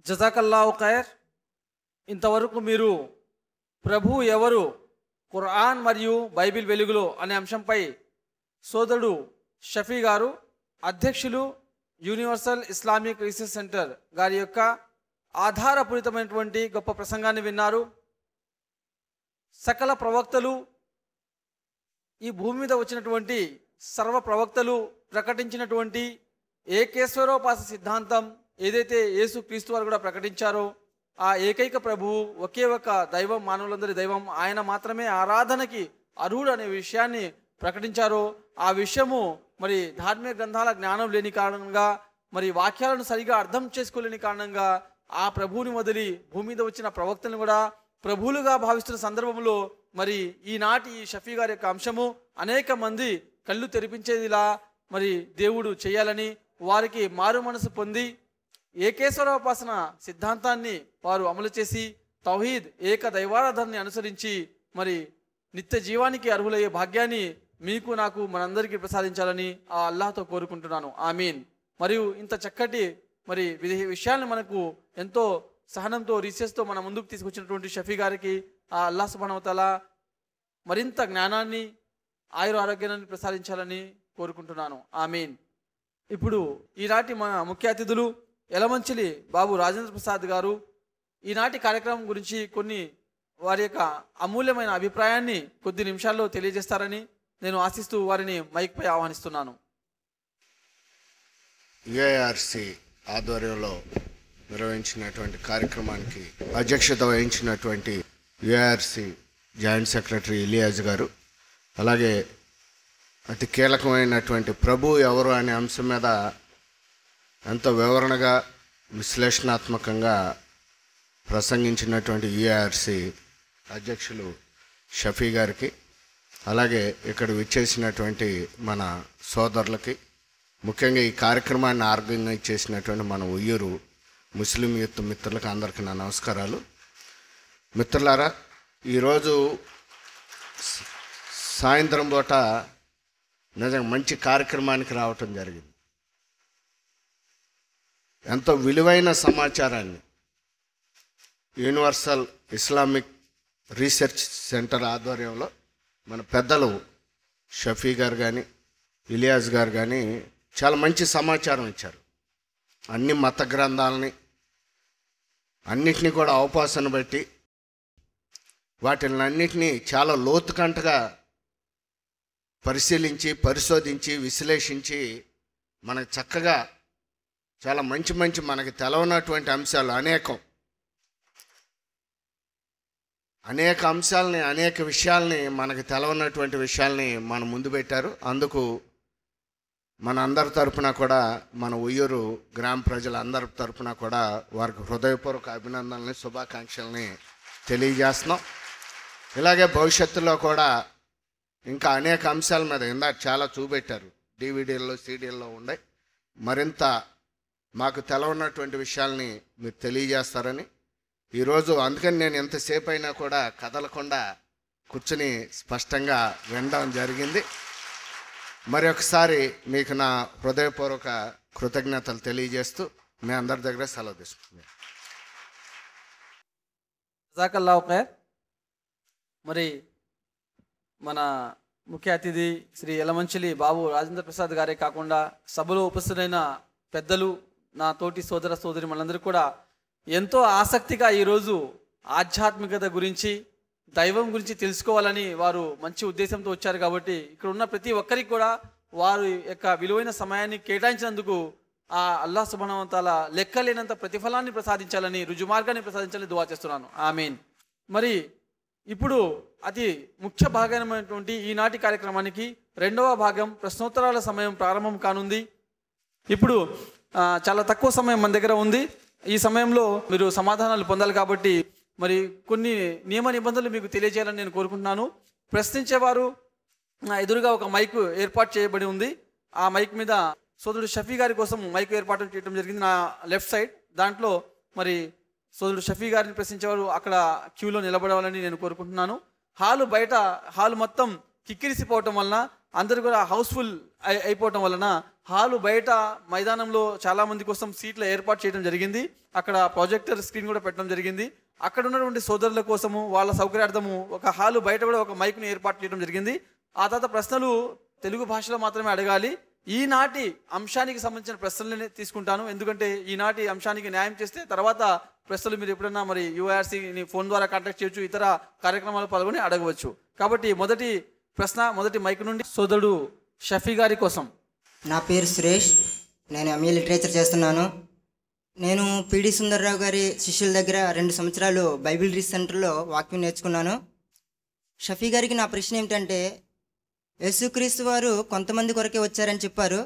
జజాకల్లాహు ఖైర్. ఇంతవరకు మీరు ప్రభు ఎవరు, ఖురాన్ మరియు బైబిల్ వెలుగులో అనే అంశంపై సోదరుడు షఫీ గారు, అధ్యక్షులు యూనివర్సల్ ఇస్లామిక్ రీసెర్చ్ సెంటర్ గారి యొక్క ఆధారపూరితమైనటువంటి గొప్ప ప్రసంగాన్ని విన్నారు. సకల ప్రవక్తలు, ఈ భూమి మీద వచ్చినటువంటి సర్వ ప్రవక్తలు ప్రకటించినటువంటి ఏకేశ్వరోపాస సిద్ధాంతం ఏదైతే యేసు క్రీస్తు వారు కూడా ప్రకటించారో, ఆ ఏకైక ప్రభువు, ఒకే ఒక దైవం, మానవులందరి దైవం, ఆయన మాత్రమే ఆరాధనకి అర్హుడు అనే విషయాన్ని ప్రకటించారో, ఆ విషయము మరి ధార్మిక గ్రంథాల జ్ఞానం లేని కారణంగా, మరి వాక్యాలను సరిగా అర్థం చేసుకోలేని కారణంగా ఆ ప్రభువుని వదిలి భూమి మీద వచ్చిన ప్రవక్తలను కూడా ప్రభువులుగా భావిస్తున్న సందర్భంలో మరి ఈనాటి ఈ షఫీ గారి యొక్క అంశము అనేక మంది కళ్ళు తెరిపించేదిలా మరి దేవుడు చేయాలని, వారికి మారు మనసు పొంది ఏకేశ్వరోపాసన సిద్ధాంతాన్ని వారు అమలు చేసి తౌహీద్ ఏక దైవారాధనని అనుసరించి మరి నిత్య జీవానికి అర్హులయ్యే భాగ్యాన్ని మీకు, నాకు, మనందరికీ ప్రసాదించాలని ఆ అల్లాహ్తో కోరుకుంటున్నాను. ఆమీన్. మరియు ఇంత చక్కటి మరి విషయాన్ని మనకు ఎంతో సహనంతో, రీసెర్చ్తో మన ముందుకు తీసుకొచ్చినటువంటి షఫీ గారికి ఆ అల్లాహ్ సుబ్హానహు వ తఆలా మరింత జ్ఞానాన్ని, ఆయుర ఆరోగ్యాన్ని ప్రసాదించాలని కోరుకుంటున్నాను. ఆమీన్. ఇప్పుడు ఈనాటి మన ముఖ్య అతిథులు యలమంచిలి బాబు రాజేంద్ర ప్రసాద్ గారు ఈనాటి కార్యక్రమం గురించి కొన్ని వారి యొక్క అమూల్యమైన అభిప్రాయాన్ని కొద్ది నిమిషాల్లో తెలియజేస్తారని నేను ఆశిస్తూ వారిని మైక్పై ఆహ్వానిస్తున్నాను. యుఐఆర్సి ఆధ్వర్యంలో నిర్వహించినటువంటి కార్యక్రమానికి అధ్యక్షత వహించినటువంటి యుఐఆర్సి జాయింట్ సెక్రటరీ ఇలియాజ్ గారు, అలాగే అతి కీలకమైనటువంటి ప్రభు ఎవరు అనే అంశం మీద ఎంతో వివరణగా, విశ్లేషణాత్మకంగా ప్రసంగించినటువంటి యుఐఆర్సి అధ్యక్షులు షఫీ గారికి, అలాగే ఇక్కడ విచ్చేసినటువంటి మన సోదరులకి, ముఖ్యంగా ఈ కార్యక్రమాన్ని ఆర్గనైజ్ చేసినటువంటి మన ఉయ్యూరు ముస్లిం యూత్ మిత్రులకు అందరికీ నా నమస్కారాలు. మిత్రులారా, ఈరోజు సాయంత్రం పూట నిజంగా మంచి కార్యక్రమానికి రావటం జరిగింది. ఎంతో విలువైన సమాచారాన్ని యూనివర్సల్ ఇస్లామిక్ రీసెర్చ్ సెంటర్ ఆధ్వర్యంలో మన పెద్దలు షఫీ గారు కానీ, ఇలియాజ్ గారు కానీ చాలా మంచి సమాచారం ఇచ్చారు. అన్ని మత గ్రంథాలని అన్నిటినీ కూడా అవపాసన బట్టి వాటిని అన్నిటినీ చాలా లోతుకంటగా పరిశీలించి, పరిశోధించి, విశ్లేషించి మనకు చక్కగా చాలా మంచి మంచి మనకి తెలవనటువంటి అంశాలు అనేక అంశాలని, అనేక విషయాల్ని, మనకు తెలవనటువంటి విషయాల్ని మన ముందు పెట్టారు. అందుకు మన అందరి తరపున కూడా, మన ఉయ్యూరు గ్రామ ప్రజలందరి తరపున కూడా వారికి హృదయపూర్వక అభినందనల్ని, శుభాకాంక్షల్ని తెలియజేస్తున్నాం. ఇలాగే భవిష్యత్తులో కూడా ఇంకా అనేక అంశాల మీద ఇందాక చాలా చూపెట్టారు, డివిడీల్లో, సీడీల్లో ఉన్నాయి. మరింత మాకు తెలవనటువంటి విషయాల్ని మీరు తెలియజేస్తారని ఈరోజు, అందుకని నేను ఎంతసేపు అయినా కూడా కదలకుండా కూర్చుని స్పష్టంగా వినడం జరిగింది. మరి ఒకసారి మీకు నా హృదయపూర్వక కృతజ్ఞతలు తెలియజేస్తూ మీ అందరి దగ్గర సెలవు తీసుకుంటున్నాను. జజాకల్లాహు ఖైర్. మరి మన ముఖ్య అతిథి శ్రీ యలమంచిలి బాబు రాజేంద్ర ప్రసాద్ గారే కాకుండా సభలో ఉపస్థితులైన పెద్దలు, నా తోటి సోదర సోదరి మనందరూ కూడా ఎంతో ఆసక్తిగా ఈరోజు ఆధ్యాత్మికత గురించి, దైవం గురించి తెలుసుకోవాలని వారు మంచి ఉద్దేశంతో వచ్చారు. కాబట్టి ఇక్కడ ఉన్న ప్రతి ఒక్కరికి కూడా వారి యొక్క విలువైన సమయాన్ని కేటాయించినందుకు ఆ అల్లాహ్ సుబ్హానహు వ తఆలా లెక్కలేనంత ప్రతిఫలాన్ని ప్రసాదించాలని, రుజుమార్గాన్ని ప్రసాదించాలని దువా చేస్తున్నాను. ఆమీన్. మరి ఇప్పుడు అతి ముఖ్య భాగమైనటువంటి ఈనాటి కార్యక్రమానికి రెండవ భాగం ప్రశ్నోత్తరాల సమయం ప్రారంభం కానుంది. ఇప్పుడు చాలా తక్కువ సమయం మన దగ్గర ఉంది. ఈ సమయంలో మీరు సమాధానాలు పొందాలి కాబట్టి మరి కొన్ని నియమ నిబంధనలు మీకు తెలియజేయాలని నేను కోరుకుంటున్నాను. ప్రశ్నించేవారు ఎదురుగా ఒక మైక్ ఏర్పాటు చేయబడి ఉంది. ఆ మైక్ మీద సోదరుడు షఫీ గారి కోసం మైక్ ఏర్పాటు చేయడం జరిగింది నా లెఫ్ట్ సైడ్. దాంట్లో మరి సోదరుడు షఫీ గారిని ప్రశ్నించేవారు అక్కడ క్యూలో నిలబడాలని నేను కోరుకుంటున్నాను. హాలు మొత్తం కిక్కిరిసిపోవటం వలన, అందరూ కూడా హౌస్ఫుల్ అయిపోవటం వలన హాలు బయట మైదానంలో చాలా మంది కోసం సీట్ల ఏర్పాటు చేయడం జరిగింది. అక్కడ ప్రొజెక్టర్ స్క్రీన్ కూడా పెట్టడం జరిగింది. అక్కడ ఉన్నటువంటి సోదరుల కోసము వాళ్ళ సౌకర్యార్థము ఒక హాలు బయట కూడా ఒక మైక్ను ఏర్పాటు చేయడం జరిగింది. ఆ తర్వాత ప్రశ్నలు తెలుగు భాషలో మాత్రమే అడగాలి. ఈనాటి అంశానికి సంబంధించిన ప్రశ్నలనే తీసుకుంటాను, ఎందుకంటే ఈనాటి అంశానికి న్యాయం చేస్తే తర్వాత ప్రశ్నలు మీరు ఎప్పుడన్నా మరి యూఆర్సీని ఫోన్ ద్వారా కాంటాక్ట్ చేయొచ్చు, ఇతర కార్యక్రమాలు పాల్గొని అడగవచ్చు. కాబట్టి మొదటి ప్రశ్న మొదటి మైక్ నుండి సోదరుడు షఫీ గారి కోసం. నా పేరు సురేష్, నేను ఎంఏ లిటరేచర్ చేస్తున్నాను. నేను పిడి సుందర్రావు గారి శిష్యుల దగ్గర 2 సంవత్సరాలు బైబిల్ రీసెర్చ్ సెంటర్లో వాక్యం నేర్చుకున్నాను. షఫీ గారికి నా ప్రశ్న ఏమిటంటే, యేసుక్రీస్తు వారు కొంతమంది కొరకే వచ్చారని చెప్పారు.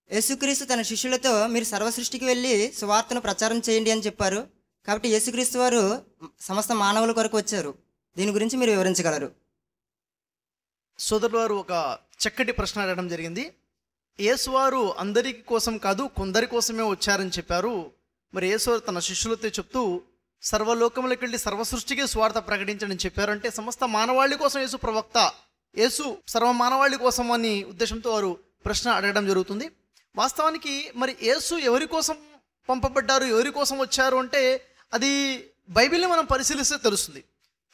యేసుక్రీస్తు తన శిష్యులతో మీరు సర్వ సృష్టికి వెళ్ళి సువార్తను ప్రచారం చేయండి అని చెప్పారు. కాబట్టి యేసుక్రీస్తు వారు సమస్త మానవుల కొరకు వచ్చారు. దీని గురించి మీరు వివరించగలరు? సోదరులు వారు ఒక చక్కటి ప్రశ్న అడగడం జరిగింది. యేసువారు అందరికి కోసం కాదు, కొందరి కోసమే వచ్చారని చెప్పారు. మరి యేసువారు తన శిష్యులతో చెప్తూ సర్వలోకములకు వెళ్ళి సర్వ సృష్టికి స్వార్థ ప్రకటించడం చెప్పారు. అంటే సమస్త మానవాళి కోసం యేసు ప్రవక్త, యేసు సర్వ మానవాళి కోసం అని ఉద్దేశంతో వారు ప్రశ్న అడగడం జరుగుతుంది. వాస్తవానికి మరి యేసు ఎవరి కోసం పంపబడ్డారు, ఎవరి కోసం వచ్చారు అంటే అది బైబిల్ని మనం పరిశీలిస్తే తెలుస్తుంది.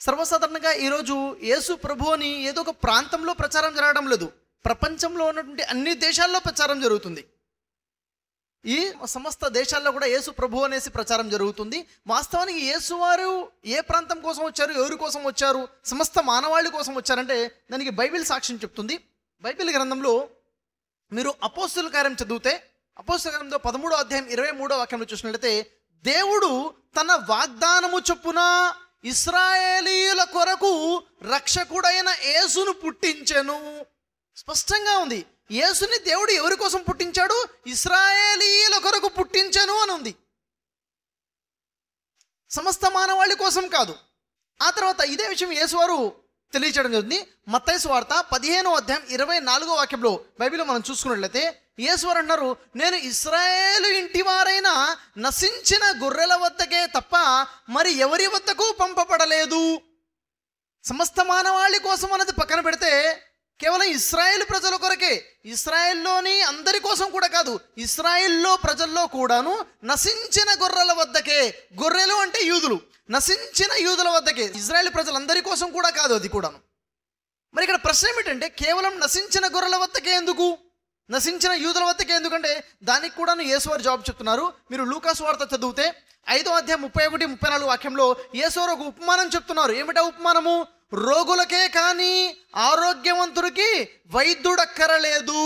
సర్వసాధారణంగా ఈరోజు యేసు ప్రభు అని ఏదో ఒక ప్రాంతంలో ప్రచారం జరగడం లేదు, ప్రపంచంలో ఉన్నటువంటి అన్ని దేశాల్లో ప్రచారం జరుగుతుంది. ఈ సమస్త దేశాల్లో కూడా యేసు ప్రభు అనేసి ప్రచారం జరుగుతుంది. వాస్తవానికి యేసువారు ఏ ప్రాంతం కోసం వచ్చారు, ఎవరి కోసం వచ్చారు, సమస్త మానవాళి కోసం వచ్చారంటే దానికి బైబిల్ సాక్ష్యం చెప్తుంది. బైబిల్ గ్రంథంలో మీరు అపోస్తుల కార్యం చదివితే అపోస్తుల కార్యంలో 13వ అధ్యాయం 23వ వాక్యంలో చూసినట్లయితే, దేవుడు తన వాగ్దానము చొప్పున ఇశ్రాయేలీయుల కొరకు రక్షకుడైన యేసును పుట్టించెను. స్పష్టంగా ఉంది. యేసుని దేవుడు ఎవరి కోసం పుట్టించాడు? ఇశ్రాయేలీయుల కొరకు పుట్టించెను అని ఉంది. సమస్త మానవాళి కోసం కాదు. ఆ తర్వాత ఇదే విషయం యేసువారు తెలియచేయడం జరుగుతుంది. మత్తయి సువార్త 15వ అధ్యాయం 24వ వాక్యంలో బైబిల్లో మనం చూసుకున్నట్లయితే యేసువారు అన్నారు, నేను ఇశ్రాయేలు ఇంటి వారైన నశించిన గొర్రెల వద్దకే తప్ప మరి ఎవరి వద్దకు పంపబడలేదు. సమస్త మానవాళి కోసం అన్నది పక్కన పెడితే కేవలం ఇశ్రాయేలు ప్రజల కొరకే, ఇశ్రాయేల్లోని అందరి కోసం కూడా కాదు, ఇశ్రాయేల్లో ప్రజల్లో కూడాను నశించిన గొర్రెల వద్దకే. గొర్రెలు అంటే యూదులు, నశించిన యూదుల వద్దకే, ఇశ్రాయేల్ ప్రజలందరి కోసం కూడా కాదు అది కూడాను. మరి ఇక్కడ ప్రశ్న ఏమిటంటే, కేవలం నశించిన గొర్రెల వద్దకే ఎందుకు, నశించిన యూదుల వద్దకే ఎందుకంటే దానికి కూడాను యేసువారు జవాబు చెప్తున్నారు. మీరు లూకాసు వార్త చదివితే 5వ అధ్యాయం 31-34 వాక్యంలో యేసువారు ఒక ఉపమానం చెప్తున్నారు. ఏమిటా ఉపమానము? రోగులకే కానీ ఆరోగ్యవంతుడికి వైద్యుడక్కరలేదు.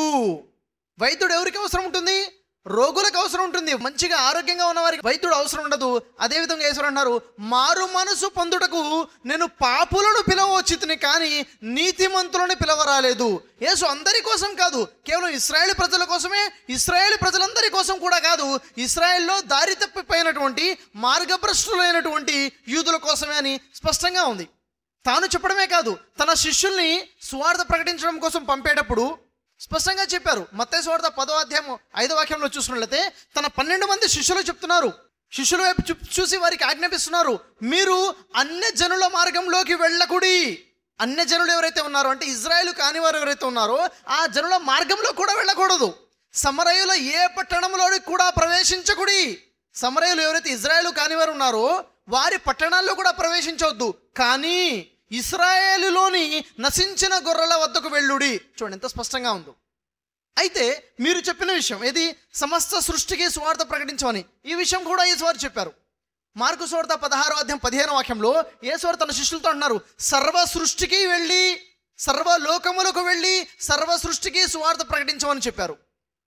వైద్యుడు ఎవరికి అవసరం ఉంటుంది? రోగులకు అవసరం ఉంటుంది. మంచిగా ఆరోగ్యంగా ఉన్న వారికి వైద్యుడు అవసరం ఉండదు. అదేవిధంగా యేసు అన్నారు, మారు మనసు పొందుటకు నేను పాపులను పిలవచ్చితిని కానీ నీతిమంతులను పిలవరాలేదు. యేసు అందరి కోసం కాదు, కేవలం ఇశ్రాయేలు ప్రజల కోసమే, ఇశ్రాయేలు ప్రజలందరి కోసం కూడా కాదు, ఇశ్రాయేల్లో దారి తప్పిపోయినటువంటి మార్గభ్రష్టులైనటువంటి యూదుల కోసమే అని స్పష్టంగా ఉంది. తాను చెప్పడమే కాదు, తన శిష్యుల్ని సువార్త ప్రకటించడం కోసం పంపేటప్పుడు స్పష్టంగా చెప్పారు. మత్తయి సువార్త 10వ అధ్యాయం 5వ వాక్యంలో చూసినట్లయితే తన 12 మంది శిష్యులు చెప్తున్నారు, శిష్యుల వైపు చూసి వారికి ఆజ్ఞాపిస్తున్నారు, మీరు అన్య జనుల మార్గంలోకి వెళ్ళకుడి. అన్య జనులు ఎవరైతే ఉన్నారో అంటే ఇజ్రాయేలు కాని వారు ఎవరైతే ఉన్నారో ఆ జనుల మార్గంలో కూడా వెళ్ళకూడదు. సమరయుల ఏ పట్టణంలోకి కూడా ప్రవేశించకుడి. సమరయులు ఎవరైతే ఇజ్రాయేలు కాని వారు ఉన్నారో వారి పట్టణాల్లో కూడా ప్రవేశించవద్దు, కానీ ఇశ్రాయేలులోని నశించిన గొర్రెల వద్దకు వెళ్ళుడి. చూడండి ఎంత స్పష్టంగా ఉందో. అయితే మీరు చెప్పిన విషయం ఏది? సమస్త సృష్టికి సువార్త ప్రకటించమని. ఈ విషయం కూడా యేసువారు చెప్పారు. మార్కు సువార్త 16వ అధ్యాయం 15వ వాక్యంలో యేసువారు తన శిష్యులతో అన్నారు, సర్వ సృష్టికి వెళ్ళి, సర్వలోకములకు వెళ్ళి సర్వ సృష్టికి సువార్త ప్రకటించమని చెప్పారు.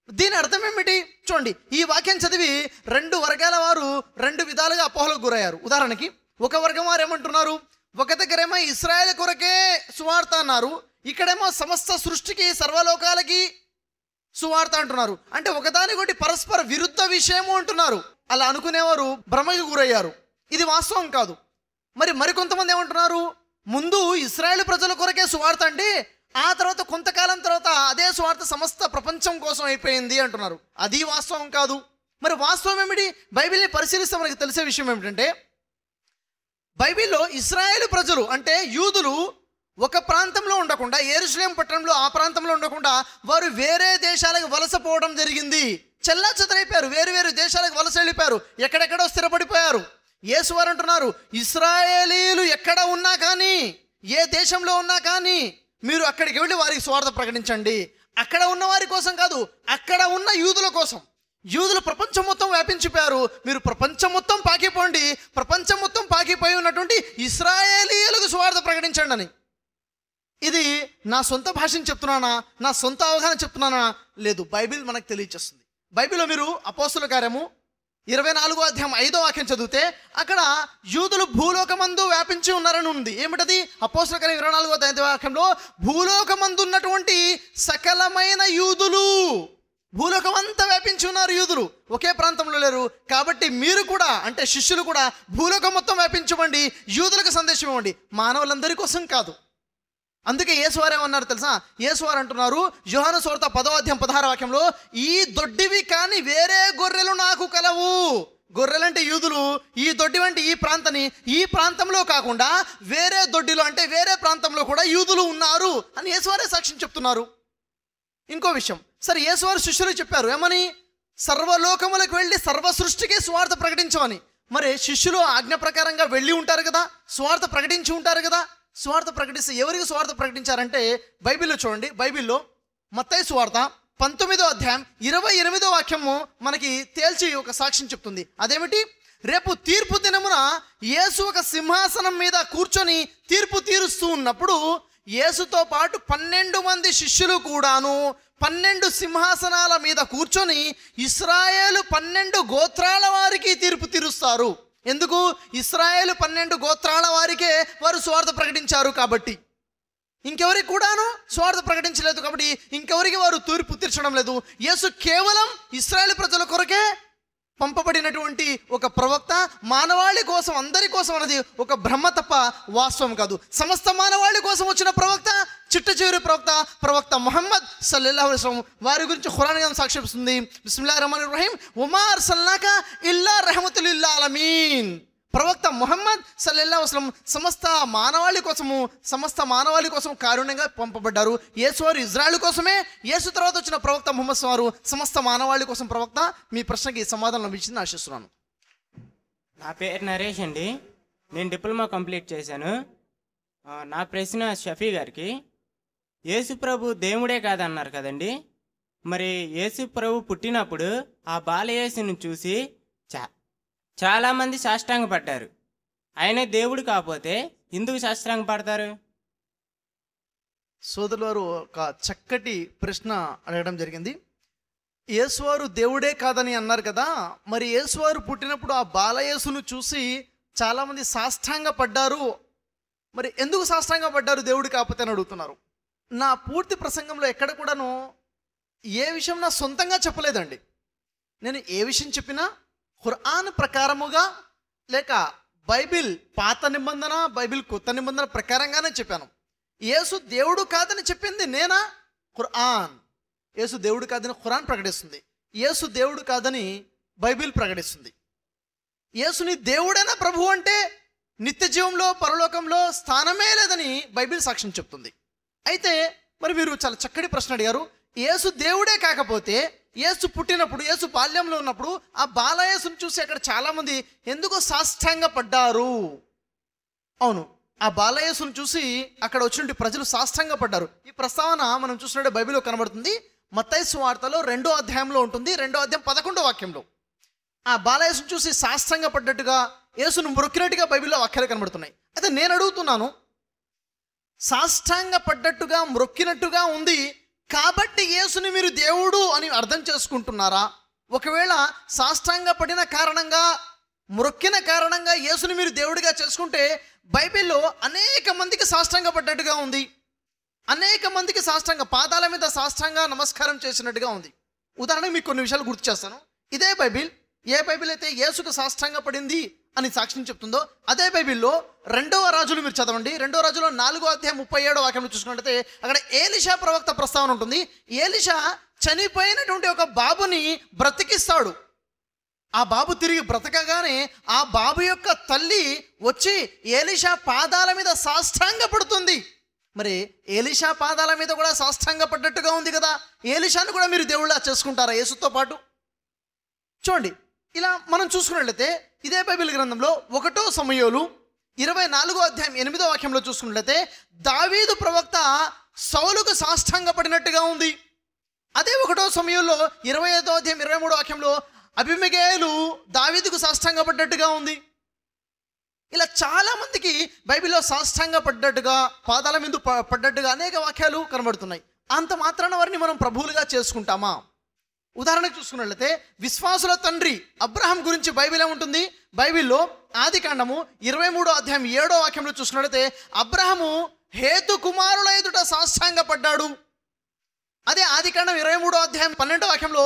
దీని అర్థం ఏమిటి? చూడండి, ఈ వాక్యం చదివి 2 వర్గాల వారు 2 విధాలుగా అపోహలకు గురయ్యారు. ఉదాహరణకి ఒక వర్గం వారు ఏమంటున్నారు, ఒక దగ్గరేమో ఇశ్రాయేల్ కొరకే సువార్త అన్నారు, ఇక్కడేమో సమస్త సృష్టికి సర్వలోకాలకి సువార్త అంటున్నారు. అంటే ఒకదానికొకటి పరస్పర విరుద్ధ విషయము అంటున్నారు. అలా అనుకునేవారు భ్రమకి గురయ్యారు. ఇది వాస్తవం కాదు. మరికొంతమంది ఏమంటున్నారు, ముందు ఇశ్రాయేల్ ప్రజల కొరకే సువార్త అంటే ఆ తర్వాత కొంతకాలం తర్వాత అదే సువార్త సమస్త ప్రపంచం కోసం అయిపోయింది అంటున్నారు. అది వాస్తవం కాదు. మరి వాస్తవం ఏమిటి? బైబిల్ని పరిశీలిస్తే మనకు తెలిసే విషయం ఏమిటంటే, బైబిల్లో ఇశ్రాయేలు ప్రజలు అంటే యూదులు ఒక ప్రాంతంలో ఉండకుండా, యెరూషలేం పట్టణంలో ఆ ప్రాంతంలో ఉండకుండా వారు వేరే దేశాలకు వలసపోవడం జరిగింది. చెల్లాచెదరైపోయారు, వేరు వేరు దేశాలకు వలస వెళ్ళిపోయారు, ఎక్కడెక్కడో స్థిరపడిపోయారు. యేసువారు అంటున్నారు, ఇశ్రాయేలీయులు ఎక్కడ ఉన్నా కానీ, ఏ దేశంలో ఉన్నా కానీ మీరు అక్కడికి వెళ్ళి వారికి స్వార్థ ప్రకటించండి. అక్కడ ఉన్న వారి కోసం కాదు, అక్కడ ఉన్న యూదుల కోసం. యూదులు ప్రపంచం మొత్తం వ్యాపించిపోయారు, మీరు ప్రపంచం మొత్తం పాకిపోండి, ప్రపంచం మొత్తం పాకిపోయి ఉన్నటువంటి ఇశ్రాయేలీయులకు స్వార్థ ప్రకటించండి అని. ఇది నా సొంత భాషను చెప్తున్నానా, నా సొంత అవగాహన చెప్తున్నానా? లేదు, బైబిల్ మనకు తెలియచేస్తుంది. బైబిల్లో మీరు అపోస్తుల కార్యము 24వ అధ్యాయం 5వ వాక్యం చదివితే అక్కడ యూదులు భూలోకమందు వ్యాపించి ఉన్నారని ఉంది. ఏమిటది? అపోస్తుల కార్యం 24వ అధ్యాయం 5వ వాక్యంలో భూలోకమందు ఉన్నటువంటి సకలమైన యూదులు, భూలోకం అంతా వ్యాపించి ఉన్నారు యూదులు, ఒకే ప్రాంతంలో లేరు. కాబట్టి మీరు కూడా, అంటే శిష్యులు కూడా భూలోకం మొత్తం వ్యాపించమండి, యూదులకు సందేశం ఇవ్వండి, మానవులందరి కోసం కాదు. అందుకే యేసువారు ఏమన్నారు తెలుసా? యేసువారు అంటున్నారు యోహాను సువార్త 10వ అధ్యాయం 16వ వాక్యంలో, ఈ దొడ్డివి కానీ వేరే గొర్రెలు నాకు కలవు. గొర్రెలంటే యూదులు, ఈ దొడ్డివి అంటే ఈ ప్రాంతంలో కాకుండా వేరే దొడ్డిలో అంటే వేరే ప్రాంతంలో కూడా యూదులు ఉన్నారు అని యేసువారే సాక్ష్యం చెప్తున్నారు. ఇంకో విషయం, సరే యేసువారు శిష్యులు చెప్పారు ఏమని? సర్వలోకములకు వెళ్ళి సర్వ సృష్టికి స్వార్థ ప్రకటించమని. మరి శిష్యులు ఆజ్ఞ ప్రకారంగా వెళ్ళి ఉంటారు కదా, స్వార్థ ప్రకటించి ఉంటారు కదా. స్వార్థ ప్రకటిస్తే ఎవరికి స్వార్థ ప్రకటించారంటే బైబిల్లో చూడండి. బైబిల్లో మత్తయి సువార్త 19వ అధ్యాయం 28వ వాక్యము మనకి తేల్చి ఒక సాక్ష్యం చెప్తుంది. అదేమిటి? రేపు తీర్పు దినమున యేసు ఒక సింహాసనం మీద కూర్చొని తీర్పు తీరుస్తూ ఉన్నప్పుడు యేసుతో పాటు 12 మంది శిష్యులు కూడాను 12 సింహాసనాల మీద కూర్చొని ఇశ్రాయేలు 12 గోత్రాల వారికి తీర్పు తీరుస్తారు. ఎందుకు? ఇశ్రాయేలు 12 గోత్రాల వారికే వారు స్వార్థ ప్రకటించారు కాబట్టి. ఇంకెవరికి కూడాను స్వార్థ ప్రకటించలేదు కాబట్టి ఇంకెవరికి వారు తీర్పు తీర్చడం లేదు. యేసు కేవలం ఇశ్రాయేలు ప్రజల కొరకే పంపబడినటువంటి ఒక ప్రవక్త. మానవాళి కోసం, అందరి కోసం అనేది ఒక భ్రమ తప్ప వాస్తవం కాదు. సమస్త మానవాళి కోసం వచ్చిన ప్రవక్త, చిట్ట చివరి ప్రవక్త ముహమ్మద్ సల్లల్లాహు అలైహి వసల్లం. వారి గురించి ఖురాన్ గ్రంథం సాక్ష్యమిస్తుంది. బిస్మిల్లాహిర్ రహమానిర్ రహీం, వమా అర్సల్నాక ఇల్లా రహమతుల్ లిల్ ఆలమీన్. ప్రవక్త ముహమ్మద్ సల్లల్లాహు అలైహి వసల్లం సమస్త మానవాళి కోసం కారుణ్యంగా పంపబడ్డారు. యేసువారు ఇజ్రాయెల్ కోసమే. యేసు తర్వాత వచ్చిన ప్రవక్త ముహమ్మద్ వారు సమస్త మానవాళి కోసం ప్రవక్త. మీ ప్రశ్నకి సమాధానం లభించింది ఆశిస్తున్నాను. నా పేరు నరేష్ అండి. నేను డిప్లొమా కంప్లీట్ చేశాను. నా ప్రశ్న షఫీ గారికి, యేసు ప్రభు దేవుడే కాదన్నారు కదండి, మరి యేసు ప్రభు పుట్టినప్పుడు ఆ బాలయేసును చూసి చాలామంది సాష్టాంగ పడ్డారు. ఆయనే దేవుడు కాకపోతే ఎందుకు సాష్టాంగ పడతారు? సోదరులు వారు ఒక చక్కటి ప్రశ్న అడగడం జరిగింది. యేసువారు దేవుడే కాదని అన్నారు కదా, మరి యేసువారు పుట్టినప్పుడు ఆ బాలయేసును చూసి చాలామంది సాష్టాంగ పడ్డారు, మరి ఎందుకు సాష్టాంగ పడ్డారు దేవుడు కాకపోతే అని అడుగుతున్నారు. నా పూర్తి ప్రసంగంలో ఎక్కడ కూడాను ఏ విషయం నా సొంతంగా చెప్పలేదండి. నేను ఏ విషయం చెప్పినా ఖురాన్ ప్రకారముగా లేక బైబిల్ పాత నిబంధన, బైబిల్ కొత్త నిబంధన ప్రకారంగానే చెప్పాను. యేసు దేవుడు కాదని చెప్పింది నేనా? ఖురాన్. యేసు దేవుడు కాదని ఖురాన్ ప్రకటిస్తుంది, యేసు దేవుడు కాదని బైబిల్ ప్రకటిస్తుంది. యేసుని దేవుడైన ప్రభు అంటే నిత్య జీవంలో పరలోకంలో స్థానమే లేదని బైబిల్ సాక్ష్యం చెప్తుంది. అయితే మరి మీరు చాలా చక్కటి ప్రశ్న అడిగారు. యేసు దేవుడే కాకపోతే యేసు పుట్టినప్పుడు, యేసు బాల్యంలో ఉన్నప్పుడు ఆ బాలయేసును చూసి అక్కడ చాలామంది ఎందుకు సాష్టాంగ పడ్డారు? అవును, ఆ బాలయేసును చూసి అక్కడ వచ్చినటువంటి ప్రజలు సాష్టాంగ పడ్డారు. ఈ ప్రస్తావన మనం చూసినట్టే బైబిల్లో కనబడుతుంది. మత్తయి సువార్తలో 2వ అధ్యాయంలో ఉంటుంది, 2వ అధ్యాయం 11వ వాక్యంలో. ఆ బాలయేసును చూసి సాష్టాంగ పడ్డట్టుగా, యేసును మొక్కినట్టుగా బైబిల్లో వాక్యాలు కనబడుతున్నాయి. అయితే నేను అడుగుతున్నాను, సాష్టాంగ పడ్డట్టుగా మొక్కినట్టుగా ఉంది కాబట్టి యేసుని మీరు దేవుడు అని అర్థం చేసుకుంటున్నారా? ఒకవేళ సాష్టాంగ పడిన కారణంగా, మొక్కిన కారణంగా యేసుని మీరు దేవుడిగా చేసుకుంటే బైబిల్లో అనేక మందికి సాష్టాంగ పడ్డట్టుగా ఉంది, అనేక మందికి సాష్టాంగ పాదాల మీద సాష్టాంగ నమస్కారం చేసినట్టుగా ఉంది. ఉదాహరణకు మీకు కొన్ని విషయాలు గుర్తు చేస్తాను. ఇదే బైబిల్, ఏ బైబిల్ అయితే యేసుకు సాష్టాంగ పడింది అని సాక్ష్యం చెప్తుందో అదే బైబిల్లో 2వ రాజులు మీరు చదవండి. 2వ రాజులో 4వ అధ్యాయం 37వ వాక్యంలో చూసుకున్నట్లయితే అక్కడ ఏలిషా ప్రవక్త ప్రస్తావన ఉంటుంది. ఏలిషా చనిపోయినటువంటి ఒక బాబుని బ్రతికిస్తాడు. ఆ బాబు తిరిగి బ్రతకగానే ఆ బాబు యొక్క తల్లి వచ్చి ఏలిషా పాదాల మీద సాష్టాంగ పడుతుంది. మరి ఏలీషా పాదాల మీద కూడా సాష్టాంగ పడ్డట్టుగా ఉంది కదా, ఏలీషాను కూడా మీరు దేవుళ్ళ చేసుకుంటారా యేసుతో పాటు? చూడండి, ఇలా మనం చూసుకున్నట్లయితే ఇదే బైబిల్ గ్రంథంలో 1 సమూయేలు 24వ అధ్యాయం 8వ వాక్యంలో చూసుకున్నట్లయితే దావీదు ప్రవక్త సౌలుకు సాష్టాంగ పడినట్టుగా ఉంది. అదే 1 సమూయేలులో 25వ అధ్యాయం 23వ వాక్యంలో అబీమెలెకు దావీదుకు సాష్టాంగ పడ్డట్టుగా ఉంది. ఇలా చాలా మందికి బైబిల్లో సాష్టాంగ పడ్డట్టుగా, పాదాల మీద పడ్డట్టుగా అనేక వాక్యాలు కనబడుతున్నాయి. అంత మాత్రాన వారిని మనం ప్రభువులుగా చేసుకుంటామా? ఉదాహరణకు చూసుకున్నట్లయితే విశ్వాసుల తండ్రి అబ్రహాం గురించి బైబిల్ ఏముంటుంది? బైబిల్లో ఆది కాండము 23వ అధ్యాయం 7వ వాక్యంలో చూసుకున్నట్లయితే అబ్రహాము హేతు కుమారుల ఎదుట సాష్టాంగ పడ్డాడు. అదే ఆది కాండం 23వ అధ్యాయం 12వ వాక్యంలో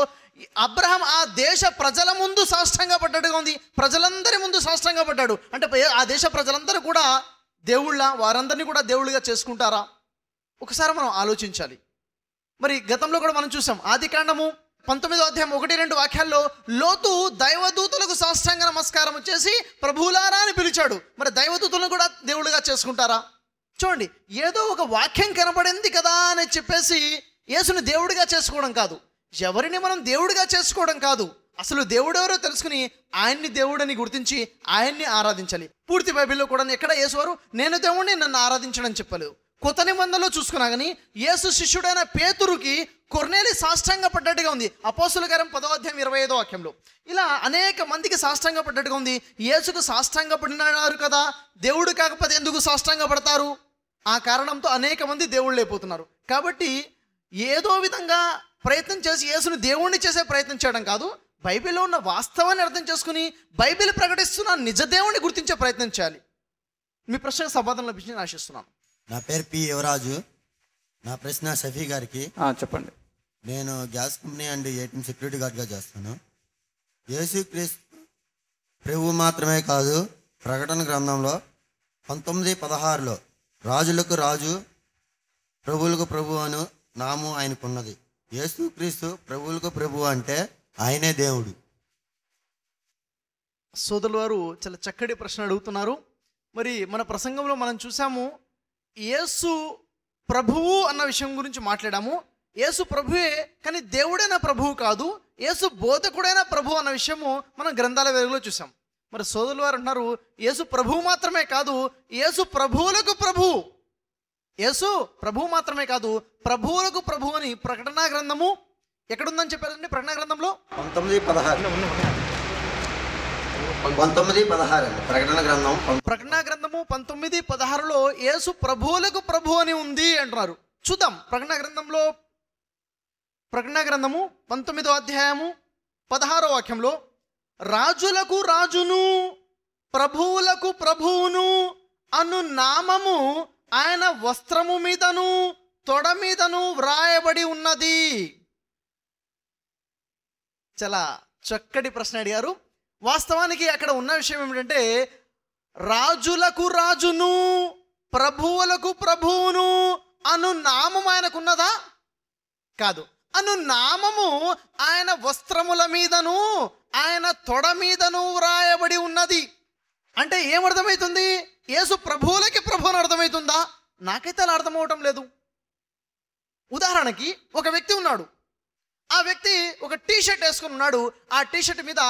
అబ్రహాం ఆ దేశ ప్రజల ముందు సాష్టాంగ పడ్డట్టుగా ఉంది. ప్రజలందరి ముందు సాష్టాంగ పడ్డాడు. అంటే ఆ దేశ ప్రజలందరూ కూడా దేవుళ్ళ, వారందరినీ కూడా దేవుళ్ళుగా చేసుకుంటారా? ఒకసారి మనం ఆలోచించాలి. మరి గతంలో కూడా మనం చూసాం, ఆది కాండము 19వ అధ్యాయం 1-2 వాక్యాల్లో లోతు దైవదూతలకు సాష్టాంగ నమస్కారం చేసి ప్రభువులారా అని పిలిచాడు. మరి దైవదూతలను కూడా దేవుళ్ళుగా చేసుకుంటారా? చూడండి, ఏదో ఒక వాక్యం కనబడింది కదా అని చెప్పేసి యేసుని దేవుడిగా చేసుకోవడం కాదు, ఎవరిని మనం దేవుడిగా చేసుకోవడం కాదు, అసలు దేవుడెవరో తెలుసుకుని ఆయన్ని దేవుడని గుర్తించి ఆయన్ని ఆరాధించాలి. పూర్తి బైబిల్లో కూడా ఎక్కడ యేసువారు నేను దేవుడిని నన్ను ఆరాధించడం చెప్పలేదు. కొత్త నిబంధనలో చూసుకున్నా కానీ యేసు శిష్యుడైన పేతురుకి కొర్నేలి సాష్టాంగ పడ్డట్టుగా ఉంది. అపోస్తుల కార్యం 10వ అధ్యాయం 25వ వాక్యంలో. ఇలా అనేక మందికి సాష్టాంగ పడ్డట్టుగా ఉంది. యేసుకు సాష్టాంగ పడినారు కదా, దేవుడు కాకపోతే ఎందుకు సాష్టాంగ పడతారు? ఆ కారణంతో అనేక మంది దేవుళ్ళు అయిపోతున్నారు. కాబట్టి ఏదో విధంగా ప్రయత్నం చేసి యేసుని దేవుణ్ణి చేసే ప్రయత్నం చేయడం కాదు, బైబిల్లో ఉన్న వాస్తవాన్ని అర్థం చేసుకుని బైబిల్ ప్రకటిస్తున్న నిజ దేవుణ్ణి గుర్తించే ప్రయత్నం చేయాలి. మీ ప్రశ్నకు సమాధానం లభించి ఆశిస్తున్నాను. నా పేరు పి యువరాజు. నా ప్రశ్న షఫీ గారికి. చెప్పండి. నేను gas company and ATM security గార్డ్గా చేస్తాను. యేసుక్రీస్తు ప్రభు మాత్రమే కాదు, ప్రకటన గ్రంథంలో 19:16లో రాజులకు రాజు ప్రభువులకు ప్రభు అను నామం ఆయనకున్నది. యేసుక్రీస్తు ప్రభువులకు ప్రభు అంటే ఆయనే దేవుడు. సోదరుల వారు చాలా చక్కటి ప్రశ్న అడుగుతున్నారు. మరి మన ప్రసంగంలో మనం చూసాము, యేసు ప్రభువు అన్న విషయం గురించి మాట్లాడాము. యేసు ప్రభువే, కానీ దేవుడైన ప్రభువు కాదు, యేసు బోధకుడైన ప్రభు అన్న విషయము మనం గ్రంథాల వెలుగులో చూసాం. మరి సోదరుల వారు అంటున్నారు, యేసు ప్రభువు మాత్రమే కాదు, యేసు ప్రభువులకు ప్రభు. యేసు ప్రభువు మాత్రమే కాదు, ప్రభువులకు ప్రభు అని ప్రకటన గ్రంథము ఎక్కడుందని చెప్పారండి? ప్రకటన గ్రంథంలో 19:16 ప్రకటన గ్రంథం. ప్రకటన గ్రంథము 19:16లో యేసు ప్రభువులకు ప్రభు అని ఉంది అంటున్నారు. చూద్దాం ప్రకటన గ్రంథంలో, ప్రకటన గ్రంథము 19వ అధ్యాయము 16వ వాక్యంలో రాజులకు రాజును ప్రభువులకు ప్రభువును అను నామము ఆయన వస్త్రము మీదను తొడ మీదను వ్రాయబడి ఉన్నది. చాలా చక్కటి ప్రశ్న అడిగారు. వాస్తవానికి అక్కడ ఉన్న విషయం ఏమిటంటే, రాజులకు రాజును ప్రభువులకు ప్రభువును అను నామం ఆయనకున్నదా? కాదు. అను నామము ఆయన వస్త్రముల మీదను ఆయన తొడ మీదను వ్రాయబడి ఉన్నది. అంటే ఏమర్థమవుతుంది? యేసు ప్రభువులకి ప్రభు అని అర్థమవుతుందా? నాకైతే అలా అర్థమవటం లేదు. ఉదాహరణకి ఒక వ్యక్తి ఉన్నాడు, ఆ వ్యక్తి ఒక టీషర్ట్ వేసుకుని ఉన్నాడు, ఆ టీషర్ట్ మీద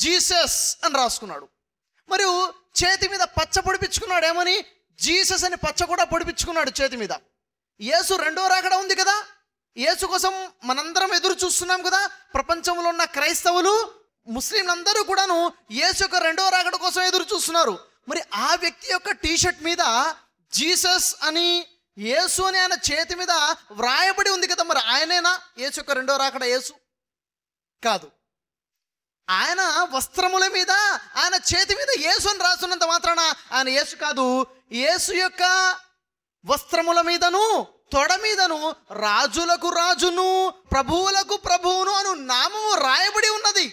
జీసస్ అని రాసుకున్నాడు. మరియు చేతి మీద పచ్చ పొడిపించుకున్నాడు. ఏమని? జీసస్ అని పచ్చ కూడా పొడిపించుకున్నాడు చేతి మీద. యేసు రెండో రాకడ ఉంది కదా, యేసు కోసం మనందరం ఎదురు చూస్తున్నాం కదా. ప్రపంచంలో ఉన్న క్రైస్తవులు, ముస్లింలందరూ కూడాను యేసు యొక్క రెండో రాకడ కోసం ఎదురు చూస్తున్నారు. మరి ఆ వ్యక్తి యొక్క టీషర్ట్ మీద జీసస్ అని, యేసు అని ఆయన చేతి మీద వ్రాయబడి ఉంది కదా. మరి ఆయనేనా యేసు యొక్క రెండో రాకడ యేసు? కాదు. ఆయన వస్త్రముల మీద, ఆయన చేతి మీద యేసు అని రాస్తున్నంత మాత్రాన ఆయన యేసు కాదు. యేసు యొక్క వస్త్రముల మీదను తొడ మీదను రాజులకు రాజును ప్రభువులకు ప్రభువును అను నామము రాయబడి ఉన్నది.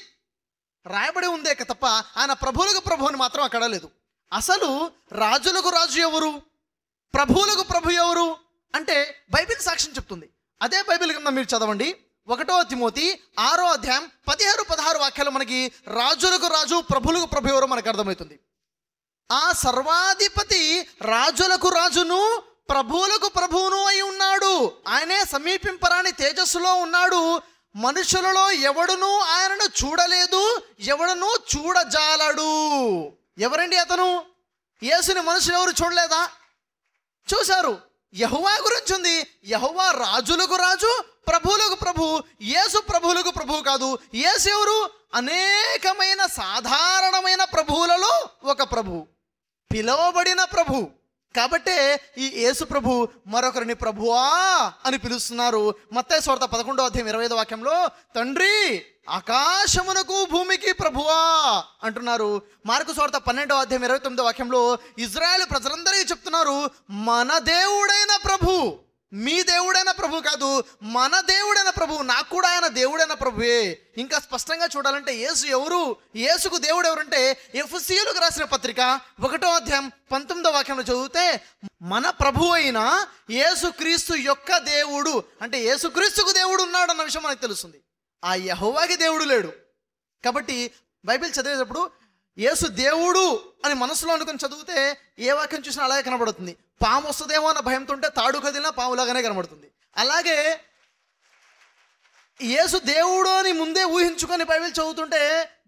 రాయబడి ఉందే తప్ప ఆయన ప్రభువులకు ప్రభు అని మాత్రం అక్కడ లేదు. అసలు రాజులకు రాజు ఎవరు, ప్రభువులకు ప్రభు ఎవరు అంటే బైబిల్ సాక్ష్యం చెప్తుంది. అదే బైబిల్ కింద మీరు చదవండి, 1 తిమోతి 6వ అధ్యాయం 15-16 వాక్యాలు మనకి రాజులకు రాజు ప్రభువులకు ప్రభు ఎవరో మనకు అర్థమవుతుంది. ఆ సర్వాధిపతి రాజులకు రాజును ప్రభువులకు ప్రభువును అయి ఉన్నాడు. ఆయనే సమీపింపరాని తేజస్సులో ఉన్నాడు. మనుషులలో ఎవడునూ ఆయనను చూడలేదు, ఎవడునూ చూడజాలడు. ఎవరండి అతను? యేసుని మనుషులు ఎవరు చూడలేదా? చూశారు. యెహోవా గురించి ఉంది. యెహోవా రాజులకు రాజు, ప్రభువులకు ప్రభు. యేసు ప్రభువులకు ప్రభువు కాదు. యేసు ఎవరు? అనేకమైన సాధారణమైన ప్రభువులలో ఒక ప్రభు, పిలువబడిన ప్రభు. కాబట్టే ఈ యేసు ప్రభు మరొకరిని ప్రభువా అని పిలుస్తున్నారు. మత్తయి సువార్త 11వ అధ్యాయం 25వ వాక్యంలో తండ్రి ఆకాశమునకు భూమికి ప్రభువా అంటున్నారు. మార్కు సువార్త 12వ అధ్యాయం 29వ వాక్యంలో ఇజ్రాయేల్ ప్రజలందరికీ చెప్తున్నారు, మన దేవుడైన ప్రభు, మీ దేవుడైన ప్రభు కాదు, మన దేవుడైన ప్రభు. నాకు కూడా ఆయన దేవుడైన ప్రభువే. ఇంకా స్పష్టంగా చూడాలంటే యేసు ఎవరు? యేసుకు దేవుడు ఎవరంటే ఎఫెసీయులకు రాసిన పత్రిక 1వ అధ్యాయం 19వ వాక్యంలో చదివితే మన ప్రభు అయిన యేసుక్రీస్తు యొక్క దేవుడు, అంటే యేసుక్రీస్తుకు దేవుడు ఉన్నాడు అన్న విషయం మనకు తెలుస్తుంది. ఆ యెహోవాకి దేవుడు లేడు. కాబట్టి బైబిల్ చదివేటప్పుడు యేసు దేవుడు అని మనసులో అనుకుని చదివితే ఏ వాక్యం చూసినా అలాగే కనబడుతుంది. పాము వస్తుందేమో అన్న భయంతో ఉంటే తాడు కదిలినా పాములాగానే కనబడుతుంది. అలాగే యేసు దేవుడు అని ముందే ఊహించుకొని బైబిల్ చదువుతుంటే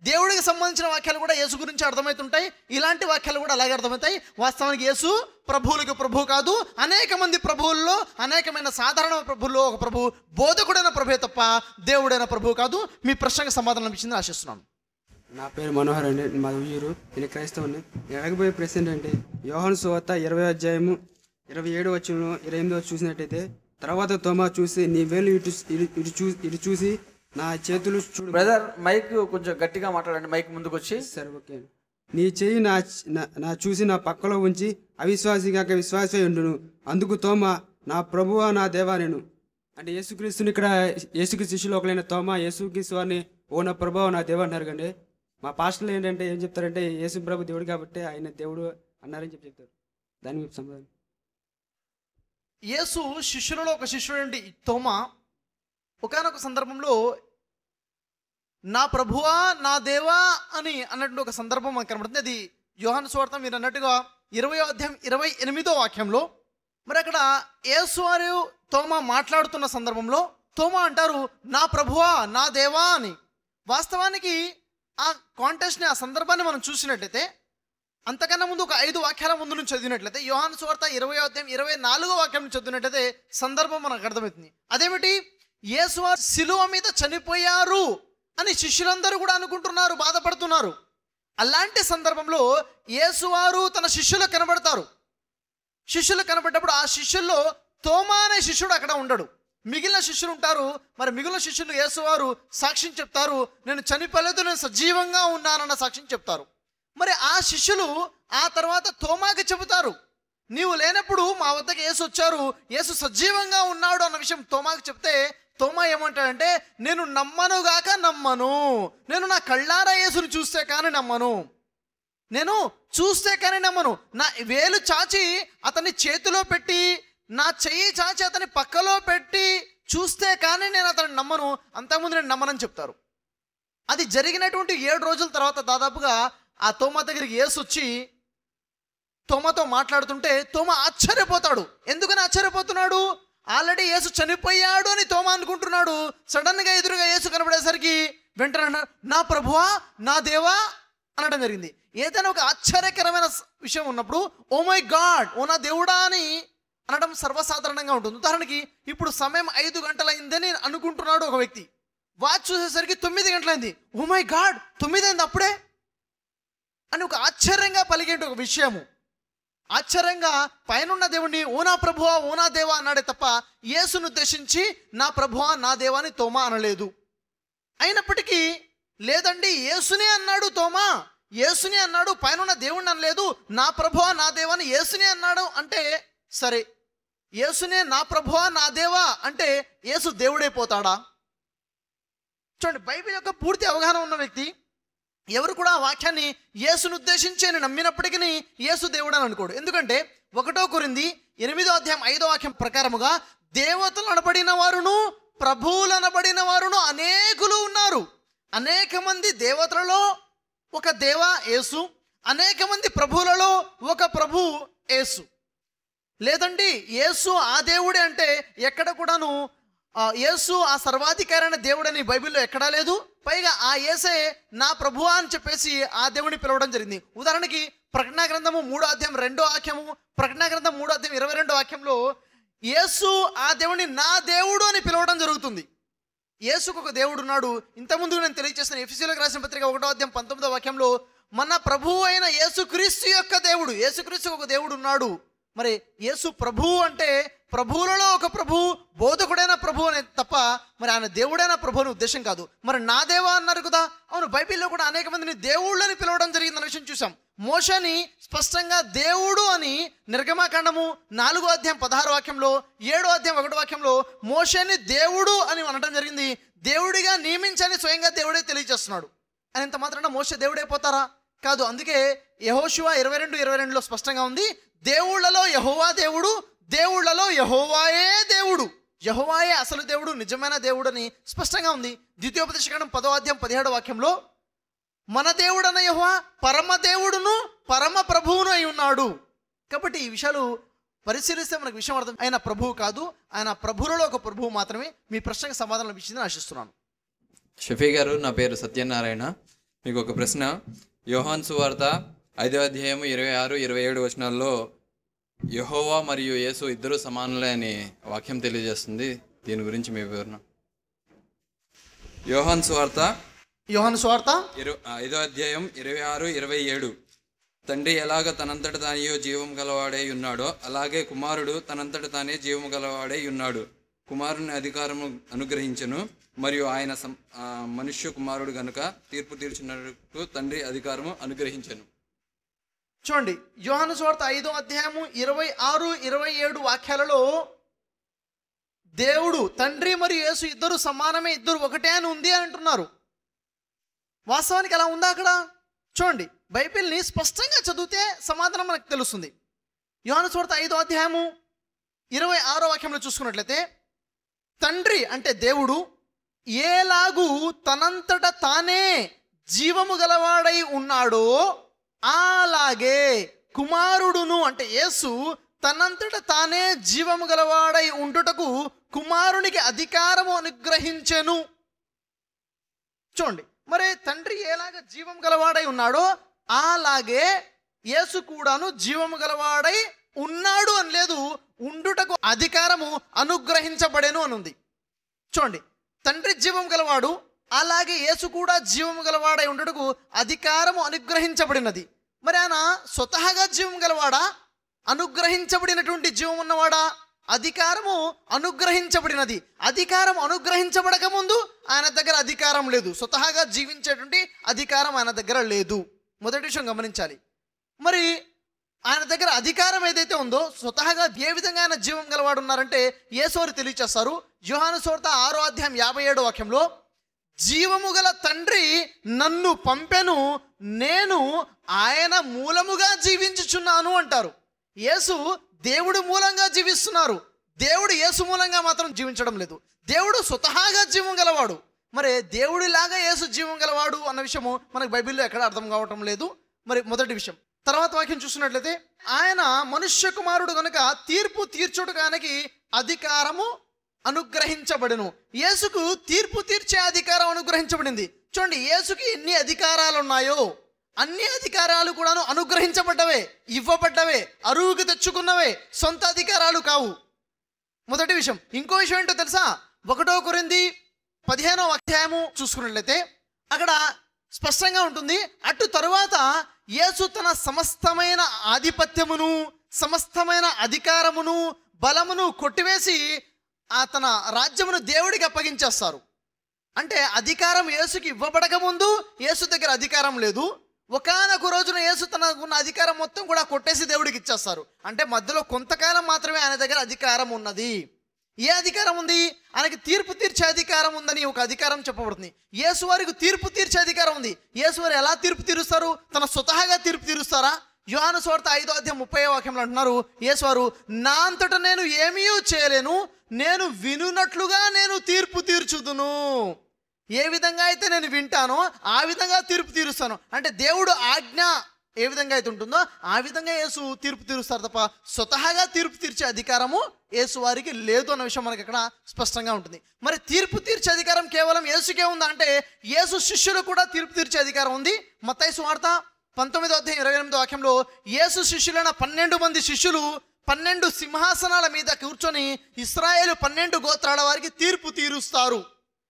దేవుడికి సంబంధించిన వాక్యాలు కూడా యేసు గురించి అర్థమవుతుంటాయి. ఇలాంటి వాక్యాలు కూడా అలాగే అర్థమవుతాయి. వాస్తవానికి యేసు ప్రభువులకు ప్రభు కాదు. అనేక మంది ప్రభువుల్లో, అనేకమైన సాధారణ ప్రభువుల్లో ఒక ప్రభు, బోధకుడైన ప్రభువే తప్ప దేవుడైన ప్రభువు కాదు. మీ ప్రశ్నకు సమాధానం ఇచ్చిందని ఆశిస్తున్నాను. నా పేరు మనోహర్ అండి, మా ఊరు. నేను క్రైస్తవుని. నేను అడగబోయే ప్రశ్న ఏంటంటే యోహాను సువార్త 20వ అధ్యాయము 27వ వచనంలో 28వ చూసినట్టయితే, తర్వాత తోమా చూసి నీ వేలు ఇటు చూసి నా చేతులు చూడు. బ్రదర్ మైక్ కొంచెం గట్టిగా మాట్లాడండి, మైక్ ముందుకు వచ్చి. సరే, ఓకే. నీ చెయ్యి నా చూసి నా పక్కలో ఉంచి అవిశ్వాసి కాక విశ్వాసే ఉండును. అందుకు తోమా నా ప్రభువా నా దేవా నేను. అంటే యేసుక్రీస్తుని ఇక్కడ యేసుక్రీస్తు శిష్యులు ఒకలైన తోమా యేసుక్రీస్తు వారిని ఓ నా ప్రభువా నా దేవా అన్నారు. కండి మా పాస్టర్లు ఏంటంటే ఏం చెప్తారంటే యేసు ప్రభు దేవుడు కాబట్టి ఆయన దేవుడు అన్నారని చెప్తారు. దానికి సమాధానం. యేసు శిష్యులలో ఒక శిష్యుడు అండి తోమా. ఒకానొక సందర్భంలో నా ప్రభువా నా దేవా అని అన్నట్టు ఒక సందర్భం మనకు కనబడుతుంది. అది యోహాను సువార్త మీరు అన్నట్టుగా 20వ అధ్యాయం 28వ వాక్యంలో. మరి అక్కడ యేసు వారు తోమా మాట్లాడుతున్న సందర్భంలో తోమా అంటారు నా ప్రభువా నా దేవా అని. వాస్తవానికి ఆ కాంటెస్ట్ని, ఆ సందర్భాన్ని మనం చూసినట్లయితే అంతకన్నా ముందు ఒక 5 వాక్యాల ముందు నుంచి చదివినట్లయితే యోహాను సువార్త 20వ అధ్యాయం 24వ వాక్యం నుంచి చదివినట్లయితే సందర్భం మనకు అర్థమవుతుంది. అదేమిటి? యేసు వారు సిలువ మీద చనిపోయారు అని శిష్యులందరూ కూడా అనుకుంటున్నారు, బాధపడుతున్నారు. అలాంటి సందర్భంలో యేసువారు తన శిష్యులకు కనబడతారు. శిష్యులు కనబడ్డప్పుడు ఆ శిష్యుల్లో తోమా అనే శిష్యుడు అక్కడ ఉండడు. మిగిలిన శిష్యులు ఉంటారు. మరి మిగిలిన శిష్యులు యేసువారు సాక్ష్యం చెప్తారు, నేను చనిపోలేదు, నేను సజీవంగా ఉన్నానన్న సాక్ష్యం చెప్తారు. మరి ఆ శిష్యులు ఆ తర్వాత తోమాకి చెబుతారు, నీవు లేనప్పుడు మా వద్దకు యేసు వచ్చారు, యేసు సజీవంగా ఉన్నాడు అన్న విషయం తోమాకి చెప్తే తోమా ఏమంటాడంటే నేను నమ్మనుగాక నమ్మను, నేను నా కళ్ళారా యేసుని చూస్తే కానీ నమ్మను, నేను చూస్తే కానీ నమ్మను, నా వేలు చాచి అతని చేతిలో పెట్టి నా చెయ్యి చాచి అతని పక్కలో పెట్టి చూస్తే కానీ నేను అతన్ని నమ్మను, అంతకుముందు నేను నమ్మనని చెప్తారు. అది జరిగినటువంటి 7 రోజుల తర్వాత దాదాపుగా ఆ తోమా దగ్గరికి యేసు వచ్చి తోమాతో మాట్లాడుతుంటే తోమా ఆశ్చర్యపోతాడు. ఎందుకని ఆశ్చర్యపోతున్నాడు? ఆల్రెడీ యేసు చనిపోయాడు అని తోమా అనుకుంటున్నాడు. సడన్గా ఎదురుగా యేసు కనబడేసరికి వెంటనే నా ప్రభువా నా దేవా అనడం జరిగింది. ఏదైనా ఒక ఆశ్చర్యకరమైన విషయం ఉన్నప్పుడు ఓ మై గాడ్, ఓ నా దేవుడా అని అనడం సర్వసాధారణంగా ఉంటుంది. ఉదాహరణకి ఇప్పుడు సమయం 5 గంటలైందని అనుకుంటున్నాడు ఒక వ్యక్తి, వాచ్ చూసేసరికి 9 గంటలైంది, ఓ మై గాడ్ 9 అయింది అప్పుడే అని ఒక ఆశ్చర్యంగా పలిగేటి ఒక విషయము. ఆశ్చర్యంగా పైనున్న దేవుణ్ణి ఓ నా ప్రభువా ఓ నా దేవా అన్నాడే తప్ప యేసును ఉద్దేశించి నా ప్రభువా నా దేవా అని తోమా అనలేదు. అయినప్పటికీ లేదండి యేసునే అన్నాడు తోమా, యేసునే అన్నాడు, పైనున్న దేవుణ్ణి అనలేదు, నా ప్రభువా నా దేవా అని యేసునే అన్నాడు అంటే సరే, యేసునే నా ప్రభువా నా దేవా అంటే యేసు దేవుడైపోతాడా? చూడండి, బైబిల్ యొక్క పూర్తి అవగాహన ఉన్న వ్యక్తి ఎవరు కూడా ఆ వాక్యాన్ని యేసును ఉద్దేశించి అని నమ్మినప్పటికీ యేసు దేవుడు అని అనుకోడు. ఎందుకంటే 1 కొరింథీ 8వ అధ్యాయం 5వ వాక్యం ప్రకారముగా దేవతలు అనబడిన వారును ప్రభువులు అనబడిన వారును అనేకులు ఉన్నారు. అనేక మంది దేవతలలో ఒక దేవ యేసు, అనేక మంది ప్రభువులలో ఒక ప్రభు యేసు. లేదండి యేసు ఆ దేవుడే అంటే ఎక్కడ కూడాను యేసు ఆ సర్వాధికారి అయిన దేవుడని బైబిల్లో ఎక్కడా లేదు. పైగా ఆ యేసే నా ప్రభువా అని చెప్పేసి ఆ దేవుడిని పిలవడం జరిగింది. ఉదాహరణకి ప్రకటన గ్రంథము 3వ అధ్యాయం 2వ వాక్యము, ప్రకటన గ్రంథం 3వ అధ్యాయం 22వ వాక్యంలో యేసు ఆ దేవుడిని నా దేవుడు అని పిలవడం జరుగుతుంది. యేసుకు ఒక దేవుడు ఉన్నాడు. ఇంతకుముందు నేను తెలియజేసిన ఎఫెసీయులకు రాసిన పత్రిక 1వ అధ్యాయం 19వ వాక్యంలో మన ప్రభువు అయిన యేసుక్రీస్తు యొక్క దేవుడు, యేసుక్రీస్తు ఒక దేవుడు ఉన్నాడు. మరి యేసు ప్రభువు అంటే ప్రభువులలో ఒక ప్రభువు, బోధకుడైన ప్రభువు అనే తప్ప మరి ఆయన దేవుడైన ప్రభు అనే ఉద్దేశం కాదు. మరి నా దేవా అన్నారు కదా. అవును, బైబిల్లో కూడా అనేక మందిని దేవుళ్ళని పిలవడం జరిగిందన్న విషయం చూసాం. మోషని స్పష్టంగా దేవుడు అని నిర్గమాకాండము 4వ అధ్యాయం 16వ వాక్యంలో, 7వ అధ్యాయం 1వ వాక్యంలో మోషని దేవుడు అని అనడం జరిగింది. దేవుడిగా నియమించని స్వయంగా దేవుడే తెలియజేస్తున్నాడు. అని ఇంత మాత్రాన మోషే దేవుడైపోతారా? కాదు. అందుకే యెహోషువ 22:22లో స్పష్టంగా ఉంది, దేవుళ్లలో యెహోవా దేవుడు, దేవుళ్లలో యెహోవాయే దేవుడు, యెహోవాయే అసలు దేవుడు, నిజమైన దేవుడు అని స్పష్టంగా ఉంది. ద్వితీయోపదేశకాండం 10వ అధ్యాయం 17వ వాక్యంలో మన దేవుడన్న యెహోవా పరమ దేవుడును పరమ ప్రభువును అయి ఉన్నాడు. కాబట్టి ఈ విషయాలు పరిశీలిస్తే మనకు విషయం అర్థం. ఆయన ప్రభువు కాదు, ఆయన ప్రభువులలో ఒక ప్రభువు మాత్రమే. మీ ప్రశ్నకు సమాధానం లభించిందని ఆశిస్తున్నాను. షఫీ గారు, నా పేరు సత్యనారాయణ. మీకు ఒక ప్రశ్న. యోహాను సువార్త 5వ అధ్యాయం 26-27 వచనాల్లో యెహోవా మరియు యేసు ఇద్దరు సమానులే అని వాక్యం తెలియజేస్తుంది. దీని గురించి మీ వివరణ. యోహాను సువార్త 5వ అధ్యాయం 26-27. తండ్రి ఎలాగ తనంతట తానే జీవం గలవాడై ఉన్నాడో అలాగే కుమారుడు తనంతట తానే జీవము గలవాడై ఉన్నాడు. కుమారుని అధికారము అనుగ్రహించను మరియు ఆయన మనుష్య కుమారుడు గనుక తీర్పు తీర్చినట్టు తండ్రి అధికారము అనుగ్రహించను. చూడండి, యోహాను సువార్త 5వ అధ్యాయము 26-27 వాక్యాలలో దేవుడు తండ్రి మరియు యేసు ఇద్దరు సమానమే, ఇద్దరు ఒకటే అని ఉంది అని అంటున్నారు. వాస్తవానికి అలా ఉందా అక్కడ? చూడండి, బైబిల్ని స్పష్టంగా చదివితే సమాధానం మనకు తెలుస్తుంది. యోహాను సువార్త 5వ అధ్యాయము 26వ వాక్యంలో చూసుకున్నట్లయితే తండ్రి అంటే దేవుడు ఏలాగూ తనంతట తానే జీవము గలవాడై ఉన్నాడో అలాగే కుమారుడును అంటే యేసు తనంతట తానే జీవము గలవాడై ఉండుటకు కుమారునికి అధికారము అనుగ్రహించెను. చూడండి, మరి తండ్రి ఎలాగ జీవం గలవాడై ఉన్నాడో అలాగే యేసు కూడాను జీవము గలవాడై ఉన్నాడు అని లేదు, ఉండుటకు అధికారము అనుగ్రహించబడేను అని ఉంది. చూడండి, తండ్రి జీవం గలవాడు, అలాగే యేసు కూడా జీవము గలవాడై ఉండుటకు అధికారము అనుగ్రహించబడినది. మరి ఆయన స్వతహాగా జీవం గలవాడా, అనుగ్రహించబడినటువంటి జీవం ఉన్నవాడా? అధికారము అనుగ్రహించబడినది. అధికారం అనుగ్రహించబడక ముందు ఆయన దగ్గర అధికారం లేదు. స్వతహాగా జీవించేటువంటి అధికారం ఆయన దగ్గర లేదు. మొదటి విషయం గమనించాలి. మరి ఆయన దగ్గర అధికారం ఏదైతే ఉందో స్వతహాగా ఏ విధంగా ఆయన జీవం గలవాడు ఉన్నారంటే యేసు తెలియచేస్తారు. యోహాను సువార్త 6వ అధ్యాయం 57వ వాక్యంలో జీవము గల తండ్రి నన్ను పంపెను, నేను ఆయన మూలముగా జీవించుచున్నాను అంటారు. యేసు దేవుడు మూలంగా జీవిస్తున్నారు, దేవుడు యేసు మూలంగా మాత్రం జీవించడం లేదు. దేవుడు స్వతహాగా జీవం గలవాడు. మరి దేవుడిలాగా యేసు జీవం గలవాడు అన్న విషయము మనకు బైబిల్లో ఎక్కడ అర్థం కావటం లేదు. మరి మొదటి విషయం. తర్వాత వాక్యం చూస్తున్నట్లయితే ఆయన మనుష్య కుమారుడు కనుక తీర్పు తీర్చుటకానికి అధికారము అనుగ్రహించబడెను. యేసుకు తీర్పు తీర్చే అధికారం అనుగ్రహించబడింది. చూడండి, యేసుకి ఎన్ని అధికారాలు ఉన్నాయో అన్ని అధికారాలు కూడాను అనుగ్రహించబడ్డవే, ఇవ్వబడ్డవే, అరువుకు తెచ్చుకున్నవే, సొంత అధికారాలు కావు. మొదటి విషయం. ఇంకో విషయం ఏంటో తెలుసా? 1 కొరింథీ 15వ అధ్యాయము చూసుకున్నట్లయితే అక్కడ స్పష్టంగా ఉంటుంది, అటు తరువాత యేసు తన సమస్తమైన ఆధిపత్యమును సమస్తమైన అధికారమును బలమును కొట్టివేసి తన రాజ్యమును దేవుడికి అప్పగించేస్తారు. అంటే అధికారం యేసుకి ఇవ్వబడక ముందు యేసు దగ్గర అధికారం లేదు. ఒకానొక రోజున యేసు తనకున్న అధికారం మొత్తం కూడా కొట్టేసి దేవుడికి ఇచ్చేస్తారు. అంటే మధ్యలో కొంతకాలం మాత్రమే ఆయన దగ్గర అధికారం ఉన్నది. ఏ అధికారం ఉంది? ఆయనకి తీర్పు తీర్చే అధికారం ఉందని ఒక అధికారం చెప్పబడుతుంది. యేసు వారికి తీర్పు తీర్చే అధికారం ఉంది. యేసు వారు ఎలా తీర్పు తీరుస్తారు? తన స్వతహాగా తీర్పు తీరుస్తారా? యోహాను సువార్త 5వ అధ్యాయం 30వ వాక్యంలో అంటున్నారు యేసు వారు, నా అంతట నేను ఏమీ చేయలేను, నేను వినున్నట్లుగా నేను తీర్పు తీర్చుదును. ఏ విధంగా అయితే నేను వింటానో ఆ విధంగా తీర్పు తీరుస్తాను. అంటే దేవుడు ఆజ్ఞ ఏ విధంగా అయితే ఉంటుందో ఆ విధంగా యేసు తీర్పు తీరుస్తారు తప్ప స్వతహాగా తీర్పు తీర్చే అధికారము యేసు వారికి లేదు అన్న విషయం మనకి ఇక్కడ స్పష్టంగా ఉంటుంది. మరి తీర్పు తీర్చే అధికారం కేవలం యేసుకే ఉందా అంటే యేసు శిష్యులు కూడా తీర్పు తీర్చే అధికారం ఉంది. మత్తయి సువార్త 19:28 వాక్యంలో యేసు శిష్యులైన 12 మంది శిష్యులు 12 సింహాసనాల మీద కూర్చొని ఇశ్రాయేలు 12 గోత్రాల వారికి తీర్పు తీరుస్తారు.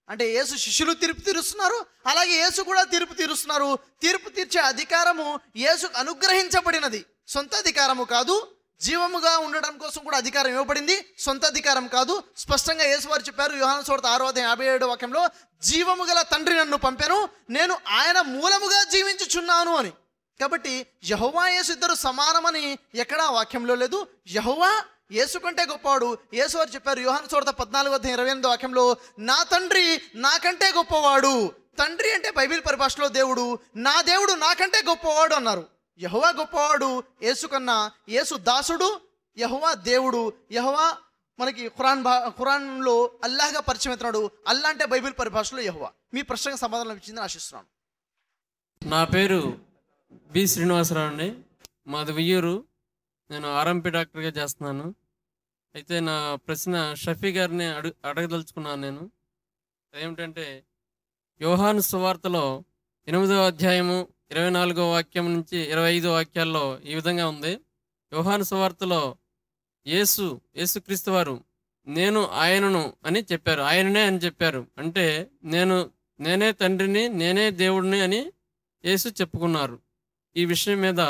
అంటే యేసు శిష్యులు తీర్పు తీరుస్తున్నారు, అలాగే యేసు కూడా తీర్పు తీరుస్తున్నారు. తీర్పు తీర్చే అధికారము యేసుకు అనుగ్రహించబడినది, సొంత అధికారము కాదు. జీవముగా ఉండడం కోసం కూడా అధికారం ఇవ్వబడింది, సొంత అధికారం కాదు. స్పష్టంగా యేసు వారు చెప్పారు యోహాను సువార్త 6:57 వాక్యంలో, జీవము గల తండ్రి నన్ను పంపెను, నేను ఆయన మూలముగా జీవించుచున్నాను అని. కాబట్టి యెహోవా యేసు ఇద్దరు సమానమని ఎక్కడా వాక్యంలో లేదు. యెహోవా యేసు కంటే గొప్పవాడు. యేసు వారు చెప్పారు యోహాను సువార్త 14:28 వాక్యంలో, నా తండ్రి నాకంటే గొప్పవాడు. తండ్రి అంటే బైబిల్ పరిభాషలో దేవుడు, నా దేవుడు నాకంటే గొప్పవాడు అన్నారు. యెహోవా గొప్పవాడు యేసు కన్నా. యేసు దాసుడు, యెహోవా దేవుడు. యెహోవా మనకి ఖురాన్లో అల్లాహ్గా పరిచయం అవుతున్నాడు. అల్లా అంటే బైబిల్ పరిభాషలో యెహోవా. మీ ప్రశ్నకు సమాధానం ఇచ్చిందని ఆశిస్తున్నాను. నా పేరు బి శ్రీనివాసరావు అండి, మాది ఉయ్యూరు. నేను ఆర్ఎంపీ డాక్టర్గా చేస్తున్నాను. అయితే నా ప్రశ్న షఫీ గారిని అడగదలుచుకున్నాను. నేను ఏమిటంటే యోహాను సువార్తలో 8వ అధ్యాయము 24వ వాక్యం నుంచి 25 వాక్యాల్లో ఈ విధంగా ఉంది. యోహాను సువార్తలో యేసుక్రీస్తు వారు నేను ఆయనను అని చెప్పారు, ఆయననే అని చెప్పారు. అంటే నేనే తండ్రిని, నేనే దేవుడిని అని యేసు చెప్పుకున్నారు. ఈ విషయం మీద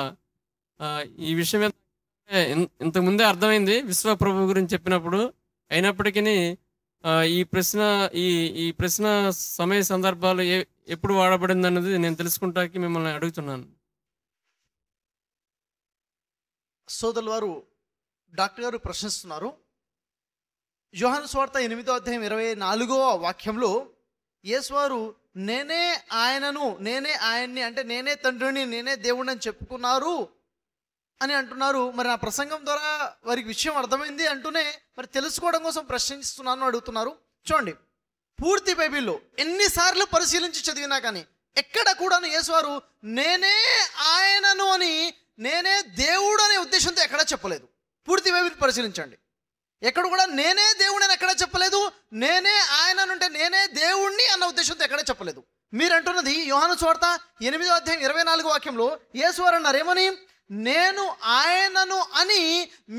ఇంతకుముందే అర్థమైంది విశ్వప్రభు గురించి చెప్పినప్పుడు. అయినప్పటికీ ఈ ప్రశ్న సమయ సందర్భాలు ఎప్పుడు వాడబడింది అన్నది నేను తెలుసుకుంటానికి మిమ్మల్ని అడుగుతున్నాను. సోదరుల వారు డాక్టర్ గారు ప్రశ్నిస్తున్నారు. యోహాను సువార్త 8:24 వాక్యంలో యేసువారు నేనే ఆయనను, నేనే ఆయన్ని, అంటే నేనే తండ్రిని, నేనే దేవుడిని అని చెప్పుకున్నారు అని అంటున్నారు. మరి నా ప్రసంగం ద్వారా వారికి విషయం అర్థమైంది అంటూనే మరి తెలుసుకోవడం కోసం ప్రశ్నిస్తున్నాను అడుగుతున్నారు. చూడండి, పూర్తి బైబిల్లో ఎన్నిసార్లు పరిశీలించి చదివినా కానీ ఎక్కడ కూడాను యేసువారు నేనే ఆయనను అని, నేనే దేవుడు అనే ఉద్దేశంతో ఎక్కడా చెప్పలేదు. పూర్తి బైబిల్ పరిశీలించండి, ఎక్కడ కూడా నేనే దేవుడిని ఎక్కడా చెప్పలేదు. నేనే ఆయనను అంటే నేనే దేవుణ్ణి అన్న ఉద్దేశంతో ఎక్కడా చెప్పలేదు. మీరు అంటున్నది యోహాను సువార్త 8:24 వాక్యంలో యేసువారు అన్నారు ఏమని, నేను ఆయనను అని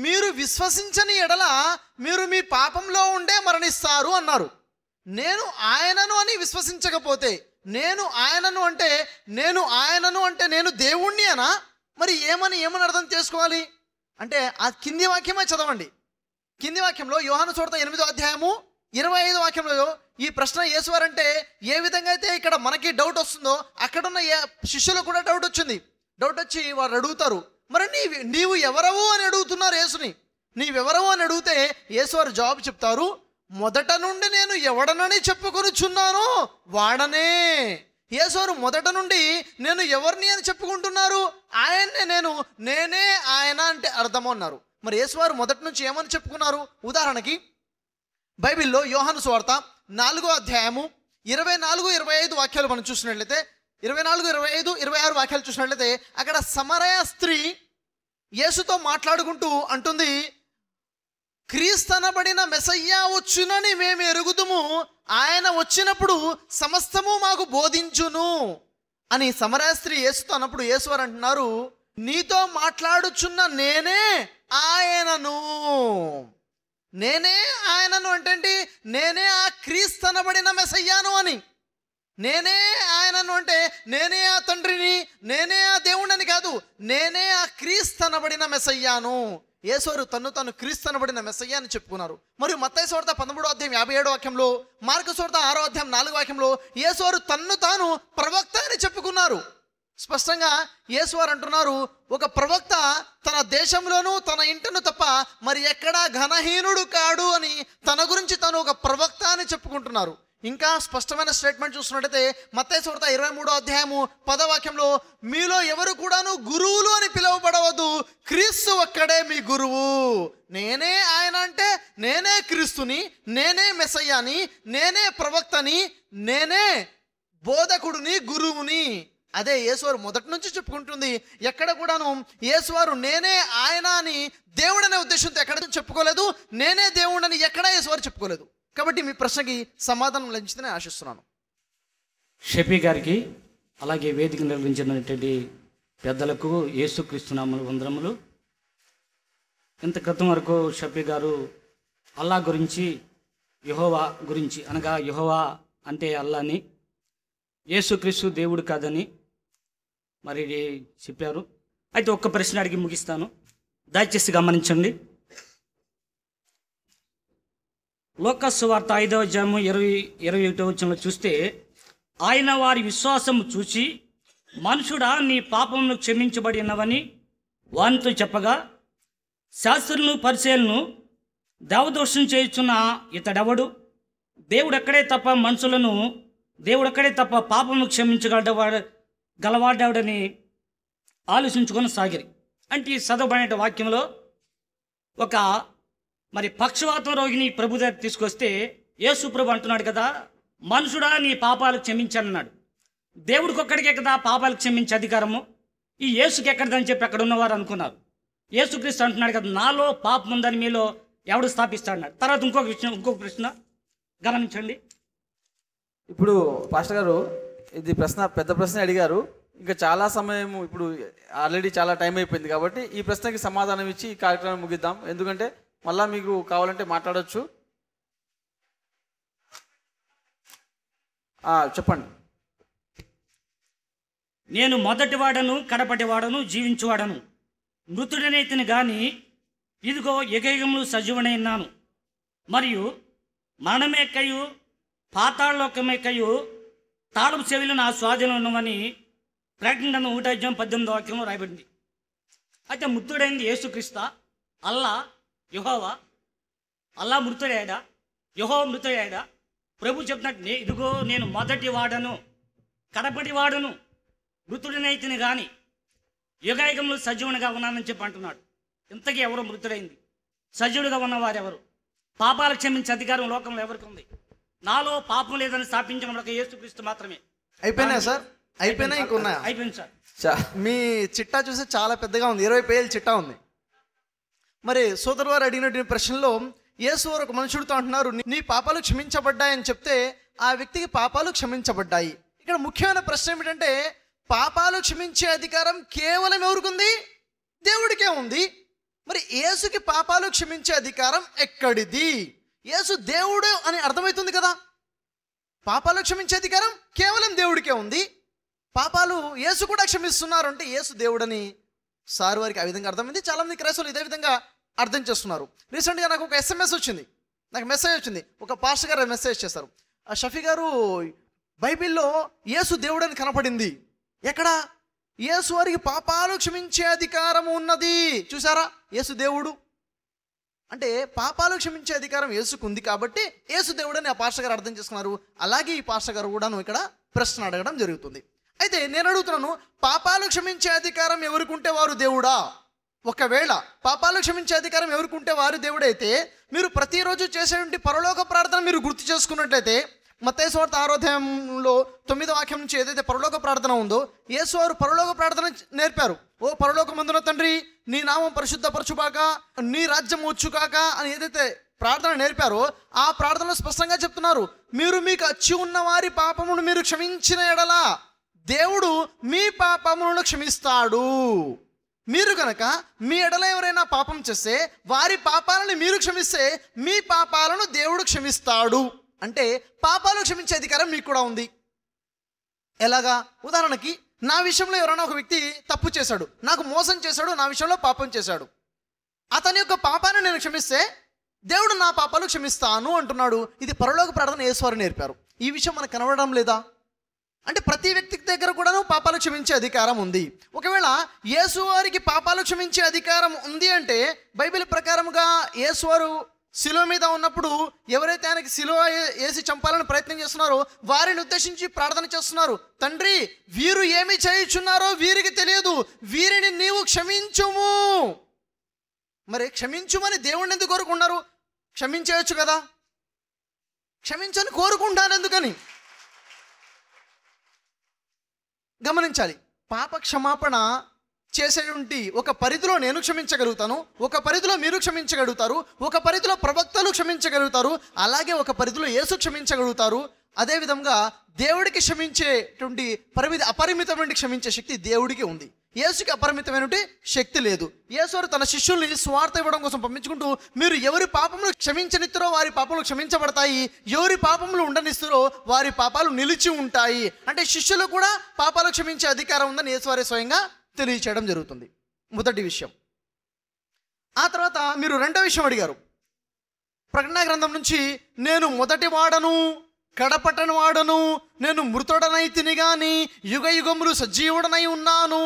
మీరు విశ్వసించని ఎడల మీరు మీ పాపంలో ఉండే మరణిస్తారు అన్నారు. నేను ఆయనను అని విశ్వసించకపోతే, నేను ఆయనను అంటే నేను దేవుణ్ణి అనా? మరి ఏమని అర్థం చేసుకోవాలి అంటే ఆ కింది వాక్యమే చదవండి. కింది వాక్యంలో యోహాను సువార్త 8:25 వాక్యంలో ఈ ప్రశ్న యేసువారంటే ఏ విధంగా అయితే ఇక్కడ మనకి డౌట్ వస్తుందో అక్కడున్న శిష్యులకు కూడా డౌట్ వచ్చింది. డౌట్ వచ్చి వారు అడుగుతారు, మరి నీవు ఎవరవు అని అడుగుతున్నారు యేసుని. నీవెవరవు అని అడిగితే యేసువారు జవాబు చెప్తారు, మొదట నుండి నేను ఎవడనని చెప్పుకొనుచున్నానో వాడనే. యేసువారు మొదట నుండి నేను ఎవరిని అని చెప్పుకుంటున్నారు, ఆయన్నే నేనే ఆయన అంటే అర్థము అన్నారు. మరి యేసువారు మొదటి నుంచి ఏమని చెప్పుకున్నారు? ఉదాహరణకి బైబిల్లో యోహాను సువార్త 4వ అధ్యాయము 24-25 వాక్యాలు మనం చూసినట్లయితే, 24, 25, 26 వాక్యాలు చూసినట్లయితే అక్కడ సమరయ స్త్రీ యేసుతో మాట్లాడుకుంటూ అంటుంది, క్రీస్తనబడిన మెసయ్యా వచ్చునని మేము ఎరుగుదుము, ఆయన వచ్చినప్పుడు సమస్తము మాకు బోధించును అని సమరయ స్త్రీ యేసుతో అన్నప్పుడు యేసువారు అంటున్నారు, నీతో మాట్లాడుచున్న నేనే ఆయనను. నేనే ఆయనను అంటే నేనే ఆ క్రీస్తనబడిన మెసయ్యాను అని. నేనే ఆయనను అంటే నేనే ఆ తండ్రిని, నేనే ఆ దేవుడని కాదు, నేనే ఆ క్రీస్తనబడిన మెసయ్యాను. యేసువారు తను క్రీస్తనబడిన మెసయ్య అని చెప్పుకున్నారు. మరియు మత్తయి సువార్త 13:57 వాక్యంలో, మార్కు సువార్త 6:4 వాక్యంలో యేసువారు తాను ప్రవక్త అని చెప్పుకున్నారు. స్పష్టంగా యేసువారు అంటున్నారు, ఒక ప్రవక్త తన దేశంలోనూ తన ఇంటను తప్ప మరి ఎక్కడా ఘనహీనుడు కాడు అని తన గురించి తను ఒక ప్రవక్త అని చెప్పుకుంటున్నారు. ఇంకా స్పష్టమైన స్టేట్మెంట్ చూస్తున్నట్టయితే మత్తయి సువార్త 23:10 వాక్యంలో, మీలో ఎవరు కూడాను గురువులు అని పిలువబడవద్దు, క్రీస్తు ఒక్కడే మీ గురువు. నేనే ఆయన అంటే నేనే క్రీస్తుని, నేనే మెసయ్యాని, నేనే ప్రవక్తని, నేనే బోధకుడిని, గురువుని. అదే యేసువారు మొదటి నుంచి చెప్పుకుంటుంది. ఎక్కడ కూడాను యేసువారు నేనే ఆయన అని దేవుడనే ఉద్దేశంతో ఎక్కడ చెప్పుకోలేదు. నేనే దేవుడని ఎక్కడా యేసువారు చెప్పుకోలేదు. కాబట్టి మీ ప్రశ్నకి సమాధానం లభించిందని ఆశిస్తున్నాను. షఫీ గారికి అలాగే వేదిక నిర్వహించినటువంటి పెద్దలకు యేసుక్రీస్తు నామములు వందనములు. ఇంత క్రితం వరకు షఫీ గారు అల్లా గురించి, యెహోవా గురించి, అనగా యెహోవా అంటే అల్లాని, యేసుక్రీస్తు దేవుడు కాదని మరి చెప్పారు. అయితే ఒక్క ప్రశ్న అడిగి ముగిస్తాను, దయచేసి గమనించండి. లోకాసు వార్త 5వ అధ్యాయము 21వ వచనంలో చూస్తే, ఆయన వారి విశ్వాసము చూచి, మనుషుడా నీ పాపమును క్షమించబడి ఉన్నవని వానితో చెప్పగా, శాస్త్రులను పరిచయలను దేవదోషం చేయుచున్న ఇతడెవడు? దేవుడెక్కడే తప్ప మనుషులను, దేవుడెక్కడే తప్ప పాపమును గలవాడెవడని ఆలోచించుకొని సాగిరి. అంటే ఈ చదవబడిన వాక్యంలో ఒక మరి పక్షవాతం రోగిని ప్రభు దగ్గర తీసుకొస్తే యేసు ప్రభు అంటున్నాడు కదా, మనుషుడా నీ పాపాలు క్షమించన్నాడు. దేవుడికి ఒక్కడికే కదా పాపాలు క్షమించే అధికారము, ఈ యేసుకి ఎక్కడిదని చెప్పి అక్కడ ఉన్నవారు అనుకున్నారు. యేసుక్రీస్తు అంటున్నాడు కదా, నాలో పాపం ఉందని మీలో ఎవడు స్థాపిస్తాడు. తర్వాత ఇంకొక ప్రశ్న గమనించండి. ఇప్పుడు పాస్టర్ గారు ఇది పెద్ద ప్రశ్న అడిగారు. ఇంకా చాలా సమయం, ఇప్పుడు ఆల్రెడీ చాలా టైం అయిపోయింది కాబట్టి ఈ ప్రశ్నకి సమాధానం ఇచ్చి ఈ కార్యక్రమం ముగిద్దాం. ఎందుకంటే మళ్ళీ మీకు కావాలంటే మాట్లాడవచ్చు. చెప్పండి. నేను మొదటివాడను కడపటివాడను జీవించువాడను, మృతుడనైతిని గాని ఇదిగో యుగయుగములు సజీవుడై ఉన్నాను, మరియు మరణమేకయు పాతాళలోకమేకయు తాళపు చెవిలు నా స్వాధీనం ఉన్నవని ప్రకటన 1:18 వాక్యంలో రాయబడింది. అయితే మృతుడైంది యేసుక్రీస్తు, అల్లా, యెహోవా. అల్లా మృతుడయ్యాడా? యెహోవా మృతుడయ్యాడా? ప్రభు చెప్తున్నట్టు ఇదిగో నేను మొదటి వాడను కడపటి వాడను మృతుడినైతిని కానీ యుగయుగంలో సజీవునిగా ఉన్నానని చెప్పి అంటున్నాడు. ఇంతకీ ఎవరు మృతుడైంది? సజీవుడిగా ఉన్నవారు ఎవరు? పాపాలు క్షమించే అధికారం లోకంలో ఎవరికి ఉంది? నాలో పాపం లేదని స్థాపించిన ఒక యేసుక్రీస్తు మాత్రమే. అయిపోయినా సార్? అయిపోయినా ఇంకున్నాయా? అయిపోయింది సార్. మీ చిట్టా చూస్తే చాలా పెద్దగా ఉంది, 20 పేజీల చిట్టా ఉంది. మరి సోదరు వారు అడిగిన ప్రశ్నలో యేసు వారు ఒక మనుషుడితో అంటున్నారు, నీ పాపాలు క్షమించబడ్డాయని చెప్తే ఆ వ్యక్తికి పాపాలు క్షమించబడ్డాయి. ఇక్కడ ముఖ్యమైన ప్రశ్న ఏమిటంటే, పాపాలు క్షమించే అధికారం కేవలం ఎవరికుంది? దేవుడికే ఉంది. మరి యేసుకి పాపాలు క్షమించే అధికారం ఎక్కడిది? యేసు దేవుడు అని అర్థమవుతుంది కదా. పాపాలు క్షమించే అధికారం కేవలం దేవుడికే ఉంది. పాపాలు యేసు కూడా క్షమిస్తున్నారు అంటే యేసు దేవుడని సార్ వారికి ఆ విధంగా అర్థమైంది. చాలామంది క్రైస్తవులు ఇదే విధంగా అర్థం చేస్తున్నారు. రీసెంట్గా నాకు ఒక SMS వచ్చింది, నాకు మెసేజ్ వచ్చింది. ఒక పాస్టర్ గారు మెసేజ్ చేశారు, షఫీ గారు బైబిల్లో యేసు దేవుడని కనపడింది. ఎక్కడ? యేసు వారికి పాపాలు క్షమించే అధికారం ఉన్నది. చూసారా, యేసు దేవుడు అంటే పాపాలు క్షమించే అధికారం యేసుకు ఉంది కాబట్టి యేసు దేవుడని ఆ పాస్టర్ గారు అర్థం చేసుకున్నారు. అలాగే ఈ పాస్టర్ గారు కూడాను ఇక్కడ ప్రశ్న అడగడం జరుగుతుంది. అయితే నేను అడుగుతున్నాను, పాపాలు క్షమించే అధికారం ఎవరికి ఉంటే వారు దేవుడా? ఒకవేళ పాపాలు క్షమించే అధికారం ఎవరికి ఉంటే వారు దేవుడైతే, మీరు ప్రతిరోజు చేసేటువంటి పరలోక ప్రార్థన మీరు గుర్తు చేసుకున్నట్లయితే, మత్తయి సువార్త 6వ అధ్యాయంలో 9వ వాక్యం నుంచి ఏదైతే పరలోక ప్రార్థన ఉందో, యేసు వారు పరలోక ప్రార్థన నేర్పారు. ఓ పరలోకమందున తండ్రి, నీ నామం పరిశుద్ధపరచుగాక, నీ రాజ్యం వచ్చుగాక అని ఏదైతే ప్రార్థన నేర్పారో ఆ ప్రార్థనలో స్పష్టంగా చెప్తున్నారు, మీరు మీకు అచ్చి ఉన్న వారి పాపమును మీరు క్షమించిన ఎడల దేవుడు మీ పాపములను క్షమిస్తాడు. మీరు కనుక మీ ఎడల ఎవరైనా పాపం చేస్తే వారి పాపాలను మీరు క్షమిస్తే మీ పాపాలను దేవుడు క్షమిస్తాడు. అంటే పాపాలు క్షమించే అధికారం మీకు కూడా ఉంది. ఎలాగా? ఉదాహరణకి నా విషయంలో ఎవరైనా ఒక వ్యక్తి తప్పు చేశాడు, నాకు మోసం చేశాడు, నా విషయంలో పాపం చేశాడు. అతని యొక్క పాపాన్ని నేను క్షమిస్తే దేవుడు నా పాపాలు క్షమిస్తాను అంటున్నాడు. ఇది పరలోక ప్రార్థన యేసువారు నేర్పారు. ఈ విషయం మనకు కనబడడం లేదా? అంటే ప్రతి వ్యక్తికి దగ్గర కూడాను పాపాలు క్షమించే అధికారం ఉంది. ఒకవేళ యేసువారికి పాపాలు క్షమించే అధికారం ఉంది అంటే బైబిల్ ప్రకారముగా యేసువారు శిలువ మీద ఉన్నప్పుడు ఎవరైతే ఆయనకి శిలువ వేసి చంపాలని ప్రయత్నం చేస్తున్నారో వారిని ఉద్దేశించి ప్రార్థన చేస్తున్నారు, తండ్రి వీరు ఏమి చేయుచున్నారో వీరికి తెలియదు, వీరిని నీవు క్షమించుము. మరి క్షమించుమని దేవుణ్ణి ఎందుకు కోరుకున్నారు? క్షమించవచ్చు కదా, క్షమించని కోరుకుంటాను ఎందుకని? గమనించాలి, పాప క్షమాపణ చేసేటువంటి ఒక పరిధిలో నేను క్షమించగలుగుతాను, ఒక పరిధిలో మీరు క్షమించగలుగుతారు, ఒక పరిధిలో ప్రవక్తలు క్షమించగలుగుతారు, అలాగే ఒక పరిధిలో యేసు క్షమించగలుగుతారు. అదేవిధంగా దేవుడికి క్షమించేటువంటి అపరిమితమైన క్షమించే శక్తి దేవుడికి ఉంది. యేసుకి అపరిమితమైనటువంటి శక్తి లేదు. యేసు తన శిష్యుల్ని స్వార్థ ఇవ్వడం కోసం పంపించుకుంటూ, మీరు ఎవరి పాపములు క్షమించనిస్తారో వారి పాపములు క్షమించబడతాయి, ఎవరి పాపములు ఉండనిస్తారో వారి పాపాలు నిలిచి ఉంటాయి. అంటే శిష్యులు కూడా పాపాలు క్షమించే అధికారం ఉందని యేసువారే స్వయంగా తెలియచేయడం జరుగుతుంది. మొదటి విషయం. ఆ తర్వాత మీరు రెండో విషయం అడిగారు. ప్రకటన గ్రంథం నుంచి నేను మొదటి వాడను కడపటని వాడను, నేను మృతుడనైతిని గాని యుగ యుగములు సజీవుడనై ఉన్నాను.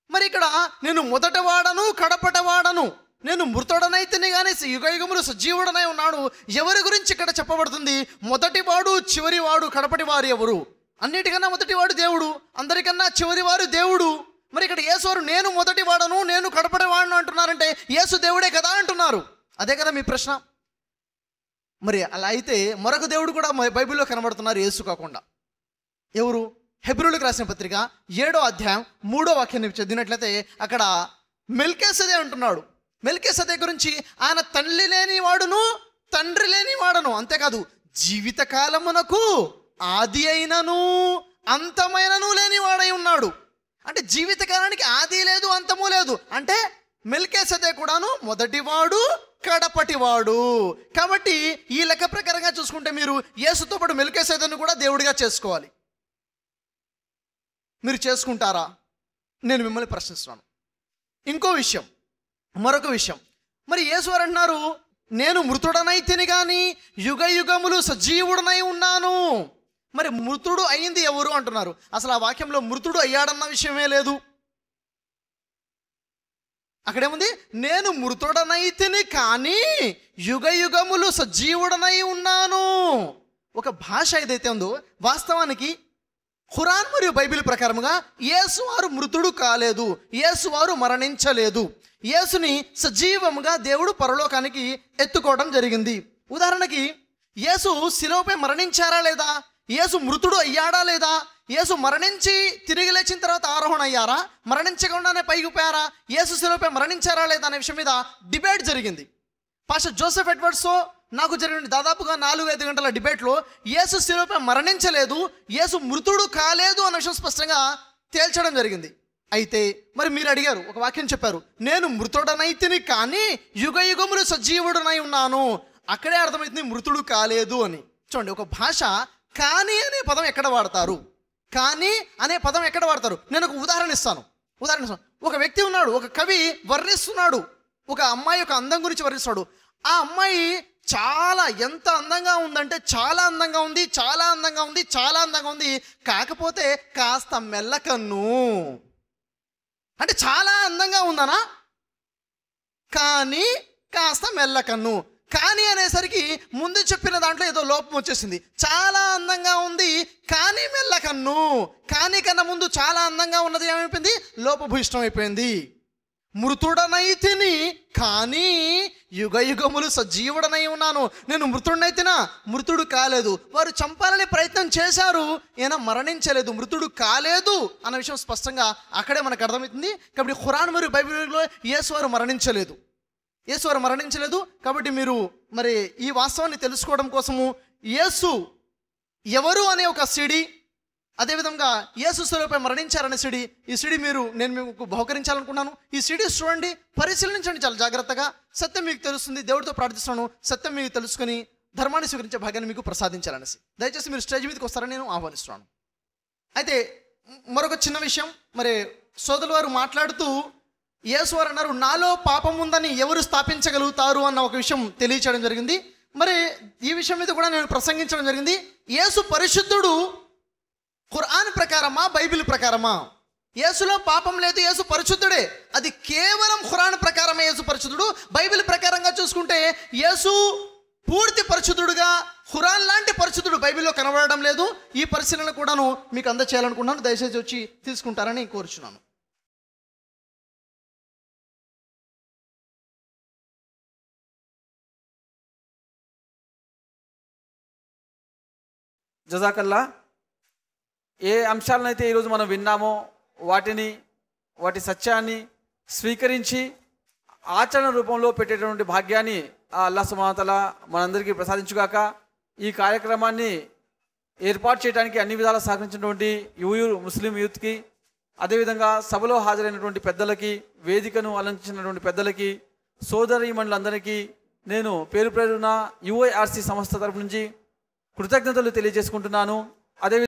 మరి ఇక్కడ నేను మొదట వాడను కడపట వాడను, నేను మృతుడనైతిని గాని యుగ యుగములు సజీవుడనై ఉన్నాడు. ఎవరి గురించి ఇక్కడ చెప్పబడుతుంది? మొదటివాడు చివరివాడు కడపటివారు ఎవరు? అన్నిటికన్నా మొదటివాడు దేవుడు, అందరికన్నా చివరివారు దేవుడు. మరి ఇక్కడ యేసువారు నేను మొదటి వాడను నేను కడపటి వాడను అంటున్నారంటే యేసు దేవుడే కదా అంటున్నారు. అదే కదా మీ ప్రశ్న. మరి అలా అయితే మరొక దేవుడు కూడా బైబిల్లో కనబడుతున్నారు యేసు కాకుండా. ఎవరు? హెబ్రీయులకు రాసిన పత్రిక 7వ అధ్యాయం 3వ వాక్యాన్ని చదివినట్లయితే అక్కడ మెల్కీసెదెకు అంటున్నాడు. మెల్కీసెదెకు గురించి ఆయన తల్లి లేని వాడును తండ్రి లేని వాడను, అంతేకాదు జీవితకాలమునకు ఆది అయినను అంతమైనను లేని వాడై ఉన్నాడు. అంటే జీవితకాలానికి ఆది లేదు అంతము లేదు. అంటే మెల్కీసెదెకు కూడాను మొదటివాడు కడపటివాడు. కాబట్టి ఈ లెక్క ప్రకారంగా చూసుకుంటే మీరు యేసుతో పాటు మెల్కీసెదెకును కూడా దేవుడిగా చేసుకోవాలి. మీరు చేసుకుంటారా? నేను మిమ్మల్ని ప్రశ్నిస్తున్నాను. ఇంకో విషయం, మరొక విషయం, మరి యేసువారు అంటున్నారు నేను మృతుడనైతిని గాని యుగ యుగములు సజీవుడనై ఉన్నాను. మరి మృతుడు అయింది ఎవరు అంటున్నారు? అసలు ఆ వాక్యంలో మృతుడు అయ్యాడన్న విషయమే లేదు. అక్కడేముంది? నేను మృతుడనైతిని కానీ యుగ యుగములు సజీవుడనై ఉన్నాను. ఒక భాష ఏదైతే ఉందో వాస్తవానికి ఖురాన్ మరియు బైబిల్ ప్రకారముగా యేసువారు మృతుడు కాలేదు, యేసువారు మరణించలేదు. యేసుని సజీవముగా దేవుడు పరలోకానికి ఎత్తుకోవడం జరిగింది. ఉదాహరణకి యేసు శిలువపై మరణించారా లేదా? యేసు మృతుడు అయ్యాడా లేదా? యేసు మరణించి తిరిగి లేచిన తర్వాత ఆరోహణ అయ్యారా? మరణించకుండానే పైకి పోయారా? యేసు శిలువపై మరణించారా లేదా అనే విషయం మీద డిబేట్ జరిగింది. పాస్టర్ జోసెఫ్ ఎడ్వర్డ్స్తో నాకు జరిగిన దాదాపుగా 4-5 గంటల డిబేట్లో యేసు శిలువపై మరణించలేదు, యేసు మృతుడు కాలేదు అన్న విషయం స్పష్టంగా తేల్చడం జరిగింది. అయితే మరి మీరు అడిగారు, ఒక వాక్యం చెప్పారు, నేను మృతుడనైతిని కానీ యుగ యుగములు సజీవుడనై ఉన్నాను. అక్కడే అర్థమవుతుంది మృతుడు కాలేదు అని. చూడండి, ఒక భాష కానీ అనే పదం ఎక్కడ వాడతారు? కానీ అనే పదం ఎక్కడ వాడతారు? నేను ఒక ఉదాహరణ ఇస్తాను. ఒక వ్యక్తి ఉన్నాడు, ఒక కవి వర్ణిస్తున్నాడు, ఒక అమ్మాయి యొక్క అందం గురించి వర్ణిస్తున్నాడు. ఆ అమ్మాయి చాలా ఎంత అందంగా ఉందంటే చాలా అందంగా ఉంది, చాలా అందంగా ఉంది, చాలా అందంగా ఉంది, కాకపోతే కాస్త మెల్లకన్ను. అంటే చాలా అందంగా ఉందనా? కానీ కాస్త మెల్లకన్ను. కానీ అనేసరికి ముందు చెప్పిన దాంట్లో ఏదో లోపం వచ్చేసింది. చాలా అందంగా ఉంది కానీ మెల్లకన్ను. కానీ కన్నా ముందు చాలా అందంగా ఉన్నది ఏమైపోయింది? లోపభూయిష్టం అయిపోయింది. మృతుడనైతిని కానీ యుగ యుగములు సజీవుడనై ఉన్నాను. నేను మృతుడనైతినా? మృతుడు కాలేదు. వారు చంపాలని ప్రయత్నం చేశారు, ఈయన మరణించలేదు, మృతుడు కాలేదు అన్న విషయం స్పష్టంగా అక్కడే మనకు అర్థమవుతుంది. కాబట్టి ఖురాన్ మరియు బైబిల్లో యేసువారు మరణించలేదు, యేసువారు మరణించలేదు. కాబట్టి మీరు మరి ఈ వాస్తవాన్ని తెలుసుకోవడం కోసము యేసు ఎవరు అనే ఒక సిడి, అదేవిధంగా యేసు శిలువపై మరణించారనే సిడి, ఈ సిడి నేను మీకు బహుకరించాలనుకున్నాను. ఈ సిడి చూడండి, పరిశీలించండి చాలా జాగ్రత్తగా. సత్యం మీకు తెలుస్తుంది. దేవుడితో ప్రార్థిస్తున్నాను, సత్యం మీకు తెలుసుకొని ధర్మాన్ని స్వీకరించే భాగ్యాన్ని మీకు ప్రసాదించాలనేసి. దయచేసి మీరు స్టేజ్ మీదకి వస్తారని నేను ఆహ్వానిస్తున్నాను. అయితే మరొక చిన్న విషయం, మరి సోదరుల వారు మాట్లాడుతూ యేసువారు అన్నారు నాలో పాపం ఉందని ఎవరు స్థాపించగలుగుతారు అన్న ఒక విషయం తెలియచేయడం జరిగింది. మరి ఈ విషయం మీద కూడా నేను ప్రసంగించడం జరిగింది. యేసు పరిశుద్ధుడు ఖురాన్ ప్రకారమా బైబిల్ ప్రకారమా? యేసులో పాపం లేదు, యేసు పరిశుద్ధుడే. అది కేవలం ఖురాన్ ప్రకారమే యేసు పరిశుద్ధుడు. బైబిల్ ప్రకారంగా చూసుకుంటే యేసు పూర్తి పరిశుద్ధుడుగా ఖురాన్ లాంటి పరిశుద్ధుడు బైబిల్లో కనబడడం లేదు. ఈ పరిశీలన కూడాను మీకు అందచేయాలనుకున్నాను. దయచేసి వచ్చి తీసుకుంటారని కోరుచున్నాను. జజాకల్లా. ఏ అంశాలనైతే ఈరోజు మనం విన్నామో వాటి సత్యాన్ని స్వీకరించి ఆచరణ రూపంలో పెట్టేటువంటి భాగ్యాన్ని ఆ అల్లాహ్ సుబ్హానహు వ తఆలా మనందరికీ ప్రసాదించుగాక. ఈ కార్యక్రమాన్ని ఏర్పాటు చేయడానికి అన్ని విధాలా సహకరించినటువంటి ముస్లిం యూత్కి, అదేవిధంగా సభలో హాజరైనటువంటి పెద్దలకి, వేదికను అలంకరించినటువంటి పెద్దలకి, సోదరీమణులందరికీ నేను పేరు పేరున UIRC సంస్థ తరపు నుంచి కృతజ్ఞతలు తెలియజేసుకుంటున్నాను. అదేవిధంగా